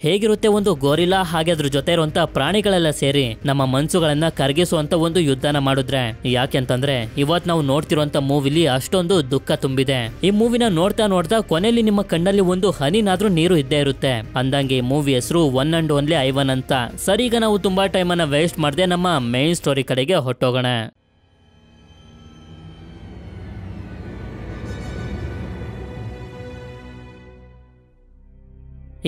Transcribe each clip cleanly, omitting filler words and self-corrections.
ಹೇಗಿರುತ್ತೆ ಒಂದು ಗೋರಿಲ್ಲಾ ಹಾಗೆ ಅದ್ರ ಜೊತೆ ಇರುವಂತ ಪ್ರಾಣಿಗಳೆಲ್ಲ ಸೇರಿ ನಮ್ಮ ಮನ್ಸುಗಳನ್ನ ಕರಗಿಸುವಂತ ಒಂದು ಯುದ್ಧನ ಮಾಡಿದ್ರೆ. ಯಾಕೆಂತಂದ್ರೆ ಇವತ್ ನಾವು ನೋಡ್ತಿರುವಂತ ಮೂವಿಲಿ ಅಷ್ಟೊಂದು ದುಃಖ ತುಂಬಿದೆ. ಈ ಮೂವಿನ ನೋಡ್ತಾ ನೋಡ್ತಾ ಕೊನೆಯಲ್ಲಿ ನಿಮ್ಮ ಕಣ್ಣಲ್ಲಿ ಒಂದು ಹನಿನಾದ್ರೂ ನೀರು ಇದ್ದೇ ಇರುತ್ತೆ. ಅಂದಂಗೆ ಈ ಮೂವಿ ಹೆಸರು ಒನ್ ಅಂಡ್ ಓನ್ಲಿ ಐವನ್ ಅಂತ. ಸರಿ, ಈಗ ನಾವು ತುಂಬಾ ಟೈಮ್ ಅನ್ನ ವೇಸ್ಟ್ ಮಾಡದೆ ನಮ್ಮ ಮೇನ್ ಸ್ಟೋರಿ ಕಡೆಗೆ ಹೊಟ್ಟೋಗೋಣ.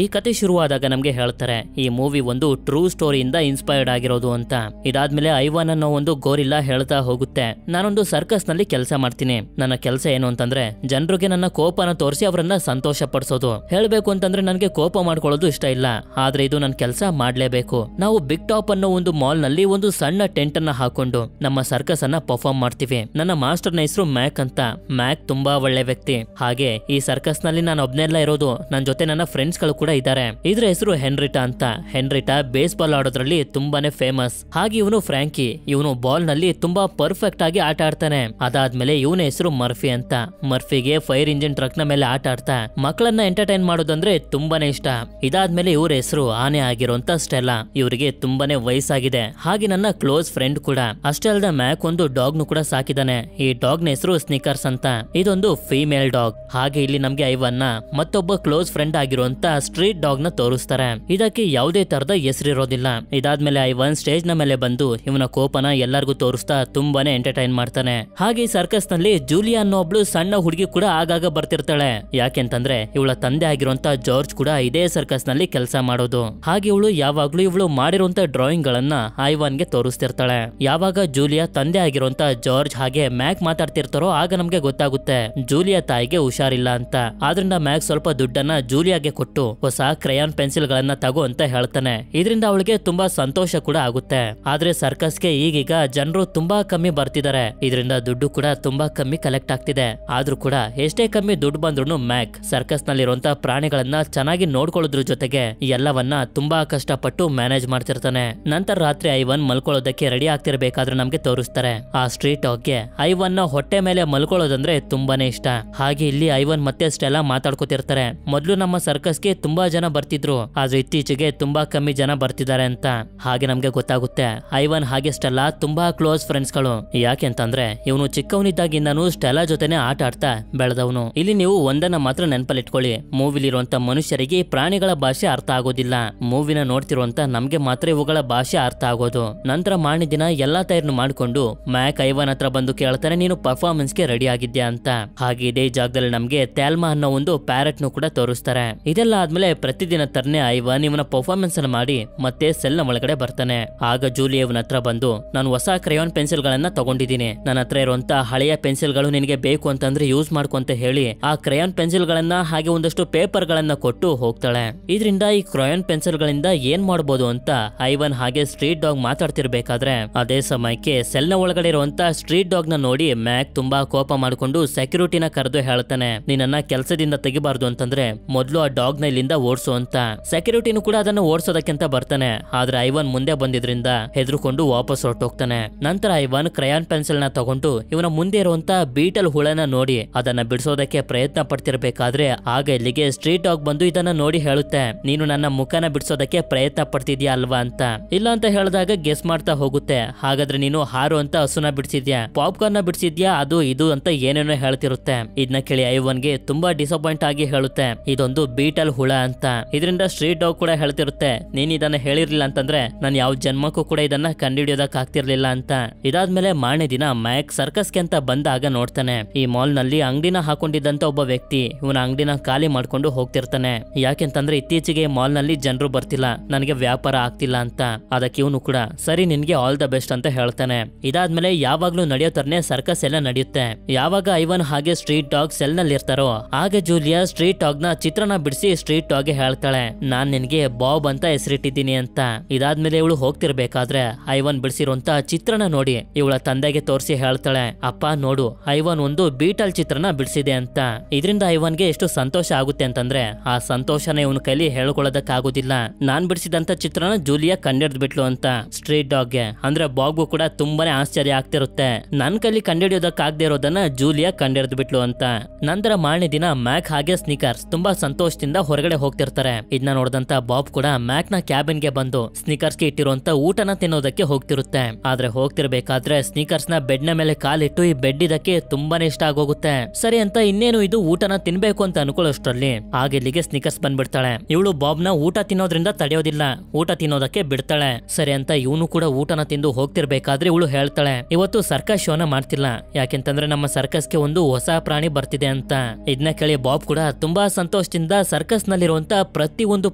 ಈ ಕತೆ ಶುರುವಾದಾಗ ನಮ್ಗೆ ಹೇಳ್ತಾರೆ ಈ ಮೂವಿ ಒಂದು ಟ್ರೂ ಸ್ಟೋರಿಯಿಂದ ಇನ್ಸ್ಪೈರ್ಡ್ ಆಗಿರೋದು ಅಂತ. ಇದಾದ್ಮೇಲೆ ಐವಾನ್ ಅನ್ನೋ ಒಂದು ಗೋರಿಲ್ಲಾ ಹೇಳ್ತಾ ಹೋಗುತ್ತೆ, ನಾನೊಂದು ಸರ್ಕಸ್ ನಲ್ಲಿ ಕೆಲಸ ಮಾಡ್ತೀನಿ. ನನ್ನ ಕೆಲಸ ಏನು ಅಂತಂದ್ರೆ ಜನರಿಗೆ ನನ್ನ ಕೋಪನ ತೋರಿಸಿ ಅವರನ್ನ ಸಂತೋಷ ಪಡಿಸೋದು. ಹೇಳ್ಬೇಕು ಅಂತಂದ್ರೆ ನನಗೆ ಕೋಪ ಮಾಡ್ಕೊಳ್ಳೋದು ಇಷ್ಟ ಇಲ್ಲ, ಆದ್ರೆ ಇದು ನನ್ನ ಕೆಲಸ ಮಾಡ್ಲೇಬೇಕು. ನಾವು ಬಿಗ್ ಟಾಪ್ ಅನ್ನೋ ಒಂದು ಮಾಲ್ ನಲ್ಲಿ ಒಂದು ಸಣ್ಣ ಟೆಂಟ್ ಅನ್ನ ಹಾಕೊಂಡು ನಮ್ಮ ಸರ್ಕಸ್ ಅನ್ನ ಪರ್ಫಾರ್ಮ್ ಮಾಡ್ತೀವಿ. ನನ್ನ ಮಾಸ್ಟರ್ನ ಹೆಸರು ಮ್ಯಾಕ್ ಅಂತ. ಮ್ಯಾಕ್ ತುಂಬಾ ಒಳ್ಳೆ ವ್ಯಕ್ತಿ. ಹಾಗೆ ಈ ಸರ್ಕಸ್ ನಲ್ಲಿ ನಾನು ಒಬ್ನೆಲ್ಲ ಇರೋದು, ನನ್ನ ಜೊತೆ ನನ್ನ ಫ್ರೆಂಡ್ಸ್ ಗಳು ಕೂಡ ಇದ್ದಾರೆ. ಇದ್ರ ಹೆಸರು ಹೆನ್ರಿಟಾ ಅಂತ. ಹೆನ್ರಿಟಾ ಬೇಸ್ ಬಾಲ್ ಆಡೋದ್ರಲ್ಲಿ ತುಂಬಾನೇ ಫೇಮಸ್. ಹಾಗೆ ಇವನು ಫ್ರಾಂಕಿ. ಇವನು ಬಾಲ್ ನಲ್ಲಿ ತುಂಬಾ ಪರ್ಫೆಕ್ಟ್ ಆಗಿ ಆಟ ಆಡ್ತಾನೆ. ಅದಾದ್ಮೇಲೆ ಇವನ ಹೆಸರು ಮರ್ಫಿ ಅಂತ. ಮರ್ಫಿಗೆ ಫೈರ್ ಇಂಜಿನ್ ಟ್ರಕ್ ನ ಮೇಲೆ ಆಟ ಆಡ್ತಾ ಮಕ್ಕಳನ್ನ ಎಂಟರ್ಟೈನ್ ಮಾಡೋದಂದ್ರೆ ತುಂಬಾನೇ ಇಷ್ಟ. ಇದಾದ್ಮೇಲೆ ಇವ್ರ ಹೆಸರು ಆನೆ ಆಗಿರುವಂತ ಸ್ಟೆಲ್ಲಾ. ಇವರಿಗೆ ತುಂಬಾನೇ ವಯಸ್ಸಾಗಿದೆ. ಹಾಗೆ ನನ್ನ ಕ್ಲೋಸ್ ಫ್ರೆಂಡ್ ಕೂಡ. ಅಷ್ಟೇ ಅಲ್ಲದೆ ಮ್ಯಾಕ್ ಒಂದು ಡಾಗ್ ನು ಕೂಡ ಸಾಕಿದಾನೆ. ಈ ಡಾಗ್ ನ ಹೆಸರು ಸ್ನಿಕರ್ಸ್ ಅಂತ. ಇದೊಂದು ಫೀಮೇಲ್ ಡಾಗ್. ಹಾಗೆ ಇಲ್ಲಿ ನಮ್ಗೆ ಐವನ್ನ ಮತ್ತೊಬ್ಬ ಕ್ಲೋಸ್ ಫ್ರೆಂಡ್ ಆಗಿರುವಂತ ಸ್ಟ್ರೀಟ್ ಡಾಗ್ ನ ತೋರಿಸ್ತಾರೆ. ಇದಕ್ಕೆ ಯಾವುದೇ ತರದ ಹೆಸರಿರೋದಿಲ್ಲ. ಇದಾದ್ಮೇಲೆ ಐವನ್ ಸ್ಟೇಜ್ ನ ಮೇಲೆ ಬಂದು ಇವನ ಕೋಪನ ಎಲ್ಲರಿಗೂ ತೋರಿಸ್ತಾ ತುಂಬಾನೇ ಎಂಟರ್ಟೈನ್ ಮಾಡ್ತಾನೆ. ಹಾಗೆ ಸರ್ಕಸ್ ನಲ್ಲಿ ಜೂಲಿಯಾ ಅನ್ನೋ ಒಬ್ಳು ಸಣ್ಣ ಹುಡುಗಿ ಕೂಡ ಆಗಾಗ ಬರ್ತಿರ್ತಾಳೆ. ಯಾಕೆಂತಂದ್ರೆ ಇವಳ ತಂದೆ ಆಗಿರುವಂತ ಜಾರ್ಜ್ ಕೂಡ ಇದೇ ಸರ್ಕಸ್ ನಲ್ಲಿ ಕೆಲಸ ಮಾಡೋದು. ಹಾಗೆ ಇವಳು ಯಾವಾಗ್ಲೂ ಇವಳು ಮಾಡಿರುವಂತ ಡ್ರಾಯಿಂಗ್ ಗಳನ್ನ ಐವಾನ್ ಗೆ ತೋರಿಸ್ತಿರ್ತಾಳೆ. ಯಾವಾಗ ಜೂಲಿಯಾ ತಂದೆ ಆಗಿರುವಂತ ಜಾರ್ಜ್ ಹಾಗೆ ಮ್ಯಾಕ್ ಮಾತಾಡ್ತಿರ್ತಾರೋ ಆಗ ನಮ್ಗೆ ಗೊತ್ತಾಗುತ್ತೆ ಜೂಲಿಯಾ ತಾಯಿಗೆ ಹುಷಾರಿಲ್ಲ ಅಂತ. ಆದ್ರಿಂದ ಮ್ಯಾಕ್ ಸ್ವಲ್ಪ ದುಡ್ಡನ್ನ ಜೂಲಿಯಾಗೆ ಕೊಟ್ಟು ಹೊಸ ಕ್ರಯಾನ್ ಪೆನ್ಸಿಲ್ ಗಳನ್ನ ತಗೋ ಅಂತ ಹೇಳ್ತಾನೆ. ಇದರಿಂದ ಅವಳಿಗೆ ತುಂಬಾ ಸಂತೋಷ ಕೂಡ ಆಗುತ್ತೆ. ಆದ್ರೆ ಸರ್ಕಸ್ಗೆ ಈಗೀಗ ಜನರು ತುಂಬಾ ಕಮ್ಮಿ ಬರ್ತಿದ್ದಾರೆ. ಇದರಿಂದ ದುಡ್ಡು ಕೂಡ ತುಂಬಾ ಕಮ್ಮಿ ಕಲೆಕ್ಟ್ ಆಗ್ತಿದೆ. ಆದ್ರೂ ಕೂಡ ಎಷ್ಟೇ ಕಮ್ಮಿ ದುಡ್ಡು ಬಂದ್ರು ಮ್ಯಾಕ್ ಸರ್ಕಸ್ ನಲ್ಲಿರುವಂತ ಪ್ರಾಣಿಗಳನ್ನ ಚೆನ್ನಾಗಿ ನೋಡ್ಕೊಳ್ಳೋದ್ರ ಜೊತೆಗೆ ಎಲ್ಲವನ್ನ ತುಂಬಾ ಕಷ್ಟಪಟ್ಟು ಮ್ಯಾನೇಜ್ ಮಾಡ್ತಿರ್ತಾನೆ. ನಂತರ ರಾತ್ರಿ ಐವನ್ ಮಲ್ಕೊಳ್ಳೋದಕ್ಕೆ ರೆಡಿ ಆಗ್ತಿರ್ಬೇಕಾದ್ರೆ ನಮ್ಗೆ ತೋರಿಸ್ತಾರೆ ಆ ಸ್ಟ್ರೀಟ್ ಡಾಗ್ಗೆ ಐವನ್ ನ ಹೊಟ್ಟೆ ಮೇಲೆ ಮಲ್ಕೊಳ್ಳೋದಂದ್ರೆ ತುಂಬಾನೇ ಇಷ್ಟ. ಹಾಗೆ ಇಲ್ಲಿ ಐವನ್ ಮತ್ತೆ ಸ್ಟೆಲ್ಲಾ ಮಾತಾಡ್ಕೊತಿರ್ತಾರೆ. ಮೊದ್ಲು ನಮ್ಮ ಸರ್ಕಸ್ಗೆ ತುಂಬಾ ಜನ ಬರ್ತಿದ್ರು, ಆದ್ರೆ ಇತ್ತೀಚೆಗೆ ತುಂಬಾ ಕಮ್ಮಿ ಜನ ಬರ್ತಿದ್ದಾರೆ ಅಂತ. ಹಾಗೆ ನಮ್ಗೆ ಗೊತ್ತಾಗುತ್ತೆ ಐವನ್ ಹಾಗೆ ಸ್ಟೆಲ್ಲಾ ತುಂಬಾ ಕ್ಲೋಸ್ ಫ್ರೆಂಡ್ಸ್ ಗಳು. ಯಾಕೆಂತಂದ್ರೆ ಇವನು ಚಿಕ್ಕವನಿದ್ದಾಗಿಂದನೂ ಸ್ಟೆಲ್ಲಾ ಜೊತೆನೆ ಆಟ ಆಡ್ತಾ ಬೆಳೆದವನು. ಇಲ್ಲಿ ನೀವು ಒಂದನ್ನ ಮಾತ್ರ ನೆನಪಲ್ಲಿಟ್ಕೊಳ್ಳಿ, ಮೂವಿಲಿರುವಂತ ಮನುಷ್ಯರಿಗೆ ಪ್ರಾಣಿಗಳ ಭಾಷೆ ಅರ್ಥ ಆಗೋದಿಲ್ಲ. ಮೂವಿನ ನೋಡ್ತಿರುವಂತ ನಮ್ಗೆ ಮಾತ್ರ ಇವುಗಳ ಭಾಷೆ ಅರ್ಥ ಆಗೋದು. ನಂತರ ಮಾರನೇ ದಿನ ಎಲ್ಲಾ ತಯಾರಿನ ಮಾಡ್ಕೊಂಡು ಮ್ಯಾಕ್ ಐವನ್ ಹತ್ರ ಬಂದು ಕೇಳ್ತಾನೆ, ನೀನು ಪರ್ಫಾರ್ಮೆನ್ಸ್ ಗೆ ರೆಡಿ ಆಗಿದ್ಯಾ ಅಂತ. ಹಾಗೆ ಇದೇ ಜಾಗದಲ್ಲಿ ನಮ್ಗೆ ಥ್ಯಾಲ್ಮಾ ಅನ್ನೋ ಒಂದು ಪ್ಯಾರೆಟ್ ನು ಕೂಡ ತೋರಿಸ್ತಾರೆ. ಇದೆಲ್ಲ ಆದ್ಮೇಲೆ ಪ್ರತಿದಿನ ತರನೇ ಐವನ್ ಇವನ ಪರ್ಫಾರ್ಮೆನ್ಸ್ ಅನ್ನು ಮಾಡಿ ಮತ್ತೆ ಸೆಲ್ ನ ಒಳಗಡೆ ಬರ್ತಾನೆ. ಆಗ ಜೂಲಿ ಇವನ ಹತ್ರ ಬಂದು, ನಾನು ಹೊಸ ಕ್ರಯಾನ್ ಪೆನ್ಸಿಲ್ ಗಳನ್ನ ತಗೊಂಡಿದ್ದೀನಿ, ನನ್ನ ಹತ್ರ ಇರುವಂತ ಹಳೆಯ ಪೆನ್ಸಿಲ್ ಗಳು ನಿನಗೆ ಬೇಕು ಅಂತಂದ್ರೆ ಯೂಸ್ ಮಾಡ್ಕೊಂತ ಹೇಳಿ ಆ ಕ್ರಯಾನ್ ಪೆನ್ಸಿಲ್ ಗಳನ್ನ ಹಾಗೆ ಒಂದಷ್ಟು ಪೇಪರ್ ಗಳನ್ನ ಕೊಟ್ಟು ಹೋಗ್ತಾಳೆ. ಇದರಿಂದ ಈ ಕ್ರಯಾನ್ ಪೆನ್ಸಿಲ್ ಗಳಿಂದ ಏನ್ ಮಾಡಬಹುದು ಅಂತ ಐವನ್ ಹಾಗೆ ಸ್ಟ್ರೀಟ್ ಡಾಗ್ ಮಾತಾಡ್ತಿರ್ಬೇಕಾದ್ರೆ ಅದೇ ಸಮಯಕ್ಕೆ ಸೆಲ್ ನ ಒಳಗಡೆ ಇರುವಂತ ಸ್ಟ್ರೀಟ್ ಡಾಗ್ ನ ನೋಡಿ ಮ್ಯಾಕ್ ತುಂಬಾ ಕೋಪ ಮಾಡ್ಕೊಂಡು ಸೆಕ್ಯೂರಿಟಿನ ಕರೆದು ಹೇಳ್ತಾನೆ, ನೀನನ್ನ ಕೆಲಸದಿಂದ ತೆಗಿಬಾರ್ದು ಅಂತಂದ್ರೆ ಮೊದ್ಲು ಆ ಡಾಗ್ ನ ಇಲ್ಲಿಂದ ಓಡಿಸು ಅಂತ. ಸೆಕ್ಯೂರಿಟಿನೂ ಕೂಡ ಅದನ್ನ ಓಡಿಸೋದಕ್ಕಿಂತ ಬರ್ತಾನೆ. ಆದ್ರೆ ಐವನ್ ಮುಂದೆ ಬಂದಿದ್ರಿಂದ ಹೆದರ್ಕೊಂಡು ವಾಪಸ್ ಹೊರಟೋಗ್ತಾನೆ. ನಂತರ ಐವನ್ ಕ್ರಯಾನ್ ಪೆನ್ಸಿಲ್ ನ ತಗೊಂಡು ಇವನ ಮುಂದೆ ಇರುವಂತ ಬೀಟಲ್ ಹುಳನ ನೋಡಿ ಅದನ್ನ ಬಿಡಿಸೋದಕ್ಕೆ ಪ್ರಯತ್ನ ಪಡ್ತಿರ್ಬೇಕಾದ್ರೆ ಆಗ ಇಲ್ಲಿಗೆ ಸ್ಟ್ರೀಟ್ ಡಾಗ್ ಬಂದು ಇದನ್ನ ನೋಡಿ ಹೇಳುತ್ತೆ, ನೀನು ನನ್ನ ಮುಖನ ಬಿಡಿಸೋದಕ್ಕೆ ಪ್ರಯತ್ನ ಪಡ್ತಿದ್ಯಾ ಅಲ್ವಾ ಅಂತ. ಇಲ್ಲ ಅಂತ ಹೇಳಿದಾಗ ಗೆಸ್ ಮಾಡ್ತಾ ಹೋಗುತ್ತೆ, ಹಾಗಾದ್ರೆ ನೀನು ಹಾರು ಅಂತ ಹಸುನ ಬಿಡಿಸಿದ್ಯಾ, ಪಾಪ್ಕಾರ್ನ್ ನ ಬಿಡಿಸಿದ್ಯಾ, ಅದು ಇದು ಅಂತ ಏನೇನೋ ಹೇಳ್ತಿರುತ್ತೆ. ಇದನ್ನ ಕೇಳಿ ಐವನ್ಗೆ ತುಂಬಾ ಡಿಸಪಾಯಿಂಟ್ ಆಗಿ ಹೇಳುತ್ತೆ, ಇದೊಂದು ಬೀಟಲ್ ಹುಳ ಅಂತ. ಇದರಿಂದ ಸ್ಟ್ರೀಟ್ ಡಾಗ್ ಕೂಡ ಹೇಳ್ತಿರುತ್ತೆ, ನೀನ್ ಇದನ್ನ ಹೇಳಿರ್ಲಿಲ್ಲ ಅಂತಂದ್ರೆ ನಾನು ಯಾವ ಜನ್ಮಕ್ಕೂ ಕೂಡ ಇದನ್ನ ಕಂಡುಹಿಡಿಯೋದಕ್ ಆಗ್ತಿರ್ಲಿಲ್ಲ ಅಂತ. ಇದಾದ್ಮೇಲೆ ಮಾರನೇ ದಿನ ಮ್ಯಾಕ್ ಸರ್ಕಸ್ಗೆ ಅಂತ ಬಂದಾಗ ನೋಡ್ತಾನೆ ಈ ಮಾಲ್ ನಲ್ಲಿ ಅಂಗಡಿನ ಹಾಕೊಂಡಿದ್ದಂತ ಒಬ್ಬ ವ್ಯಕ್ತಿ ಇವನ ಅಂಗಡಿನ ಖಾಲಿ ಮಾಡ್ಕೊಂಡು ಹೋಗ್ತಿರ್ತಾನೆ. ಯಾಕೆಂತಂದ್ರೆ ಇತ್ತೀಚೆಗೆ ಮಾಲ್ ನಲ್ಲಿ ಜನರು ಬರ್ತಿಲ್ಲ, ನನಗೆ ವ್ಯಾಪಾರ ಆಗ್ತಿಲ್ಲ ಅಂತ. ಅದಕ್ಕೆ ಇವನು ಕೂಡ ಸರಿ ನಿನ್ಗೆ ಆಲ್ ದ ಬೆಸ್ಟ್ ಅಂತ ಹೇಳ್ತಾನೆ. ಇದಾದ್ಮೇಲೆ ಯಾವಾಗ್ಲೂ ನಡೆಯೋ ತರನೇ ಸರ್ಕಸ್ ಎಲ್ಲ ನಡೆಯುತ್ತೆ. ಯಾವಾಗ ಐವನ್ ಹಾಗೆ ಸ್ಟ್ರೀಟ್ ಡಾಗ್ ಸೆಲ್ ನಲ್ಲಿ ಇರ್ತಾರೋ ಆಗ ಜೂಲಿಯಾ ಸ್ಟ್ರೀಟ್ ಡಾಗ್ ನ ಚಿತ್ರನ ಬಿಡಿಸಿ ಸ್ಟ್ರೀಟ್ ಡಾಗ್ ಹೇಳ್ತಾಳೆ, ನಾನ್ ನಿನ್ಗೆ ಬಾಬ್ ಅಂತ ಹೆಸರಿಟ್ಟಿದ್ದೀನಿ ಅಂತ. ಇದಾದ್ಮೇಲೆ ಇವಳು ಹೋಗ್ತಿರ್ಬೇಕಾದ್ರೆ ಐವನ್ ಬಿಡಿಸಿರುವಂತ ಚಿತ್ರನ ನೋಡಿ ಇವಳ ತಂದೆಗೆ ತೋರಿಸಿ ಹೇಳ್ತಾಳೆ, ಅಪ್ಪ ನೋಡು ಐವನ್ ಒಂದು ಬೀಟಲ್ ಚಿತ್ರನ ಬಿಡಿಸಿದೆ ಅಂತ. ಇದರಿಂದ ಐವನ್ಗೆ ಎಷ್ಟು ಸಂತೋಷ ಆಗುತ್ತೆ ಅಂತಂದ್ರೆ ಆ ಸಂತೋಷನ ಇವನ ಕೈಲಿ ಹೇಳ್ಕೊಳ್ಳೋದಕ್ಕಾಗೋದಿಲ್ಲ. ನಾನ್ ಬಿಡಿಸಿದಂತ ಚಿತ್ರನ ಜೂಲಿಯಾ ಕಂಡಿಡ್ದು ಬಿಟ್ಲು ಅಂತ. ಸ್ಟ್ರೀಟ್ ಡಾಗ್ಗೆ ಅಂದ್ರೆ ಬಾಬ್ಗೂ ಕೂಡ ತುಂಬಾನೇ ಆಶ್ಚರ್ಯ ಆಗ್ತಿರುತ್ತೆ, ನನ್ ಕೈಲಿ ಕಂಡಿಡಿಯೋದಕ್ಕಾಗದೆ ಇರೋದನ್ನ ಜೂಲಿಯಾ ಕಂಡಿಡ್ದು ಬಿಟ್ಲು ಅಂತ. ನಂತರ ಮಾರನೇ ದಿನ ಮ್ಯಾಕ್ ಹಾಗೆ ಸ್ನಿಕರ್ಸ್ ತುಂಬಾ ಸಂತೋಷದಿಂದ ಹೊರಗಡೆ ಹೊರಗಡೆ ಹೋಗ್ತಿರ್ತಾರೆ. ಇದನ್ನ ನೋಡಿದಂತ ಬಾಬ್ ಕೂಡ ಮ್ಯಾಕ್ ನ ಕ್ಯಾಬಿನ್ ಗೆ ಬಂದು ಸ್ನಿಕರ್ಸ್ ಗೆ ಇಟ್ಟಿರುವಂತ ಊಟನ ತಿನ್ನೋದಕ್ಕೆ ಹೋಗ್ತಿರುತ್ತೆ. ಆದ್ರೆ ಹೋಗ್ತಿರ್ಬೇಕಾದ್ರೆ ಸ್ನಿಕರ್ಸ್ ನ ಬೆಡ್ ನ ಮೇಲೆ ಕಾಲಿಟ್ಟು ಈ ಬೆಡ್ ಇದಕ್ಕೆ ತುಂಬಾನೇ ಇಷ್ಟ ಆಗೋಗುತ್ತೆ. ಸರಿ ಅಂತ ಇನ್ನೇನು ಇದು ಊಟನ ತಿನ್ಬೇಕು ಅಂತ ಅನ್ಕೊಳ್ಳೋಷ್ಟ್ರಲ್ಲಿ ಆಗಿಲ್ಲಿಗೆ ಸ್ನಿಕರ್ಸ್ ಬಂದ್ಬಿಡ್ತಾಳೆ. ಇವಳು ಬಾಬ್ ನ ಊಟ ತಿನ್ನೋದ್ರಿಂದ ತಡೆಯೋದಿಲ್ಲ, ಊಟ ತಿನ್ನೋದಕ್ಕೆ ಬಿಡ್ತಾಳೆ. ಸರಿ ಅಂತ ಇವನು ಕೂಡ ಊಟನ ತಿಂದು ಹೋಗ್ತಿರ್ಬೇಕಾದ್ರೆ ಇವಳು ಹೇಳ್ತಾಳೆ, ಇವತ್ತು ಸರ್ಕಸ್ ಶೋನ ಮಾಡ್ತಿಲ್ಲ, ಯಾಕೆಂತಂದ್ರೆ ನಮ್ಮ ಸರ್ಕಸ್ಗೆ ಒಂದು ಹೊಸ ಪ್ರಾಣಿ ಬರ್ತಿದೆ ಅಂತ. ಇದನ್ನ ಕೇಳಿ ಬಾಬ್ ಕೂಡ ತುಂಬಾ ಸಂತೋಷದಿಂದ ಸರ್ಕಸ್ ನಲ್ಲಿರುವಂತ ಪ್ರತಿ ಒಂದು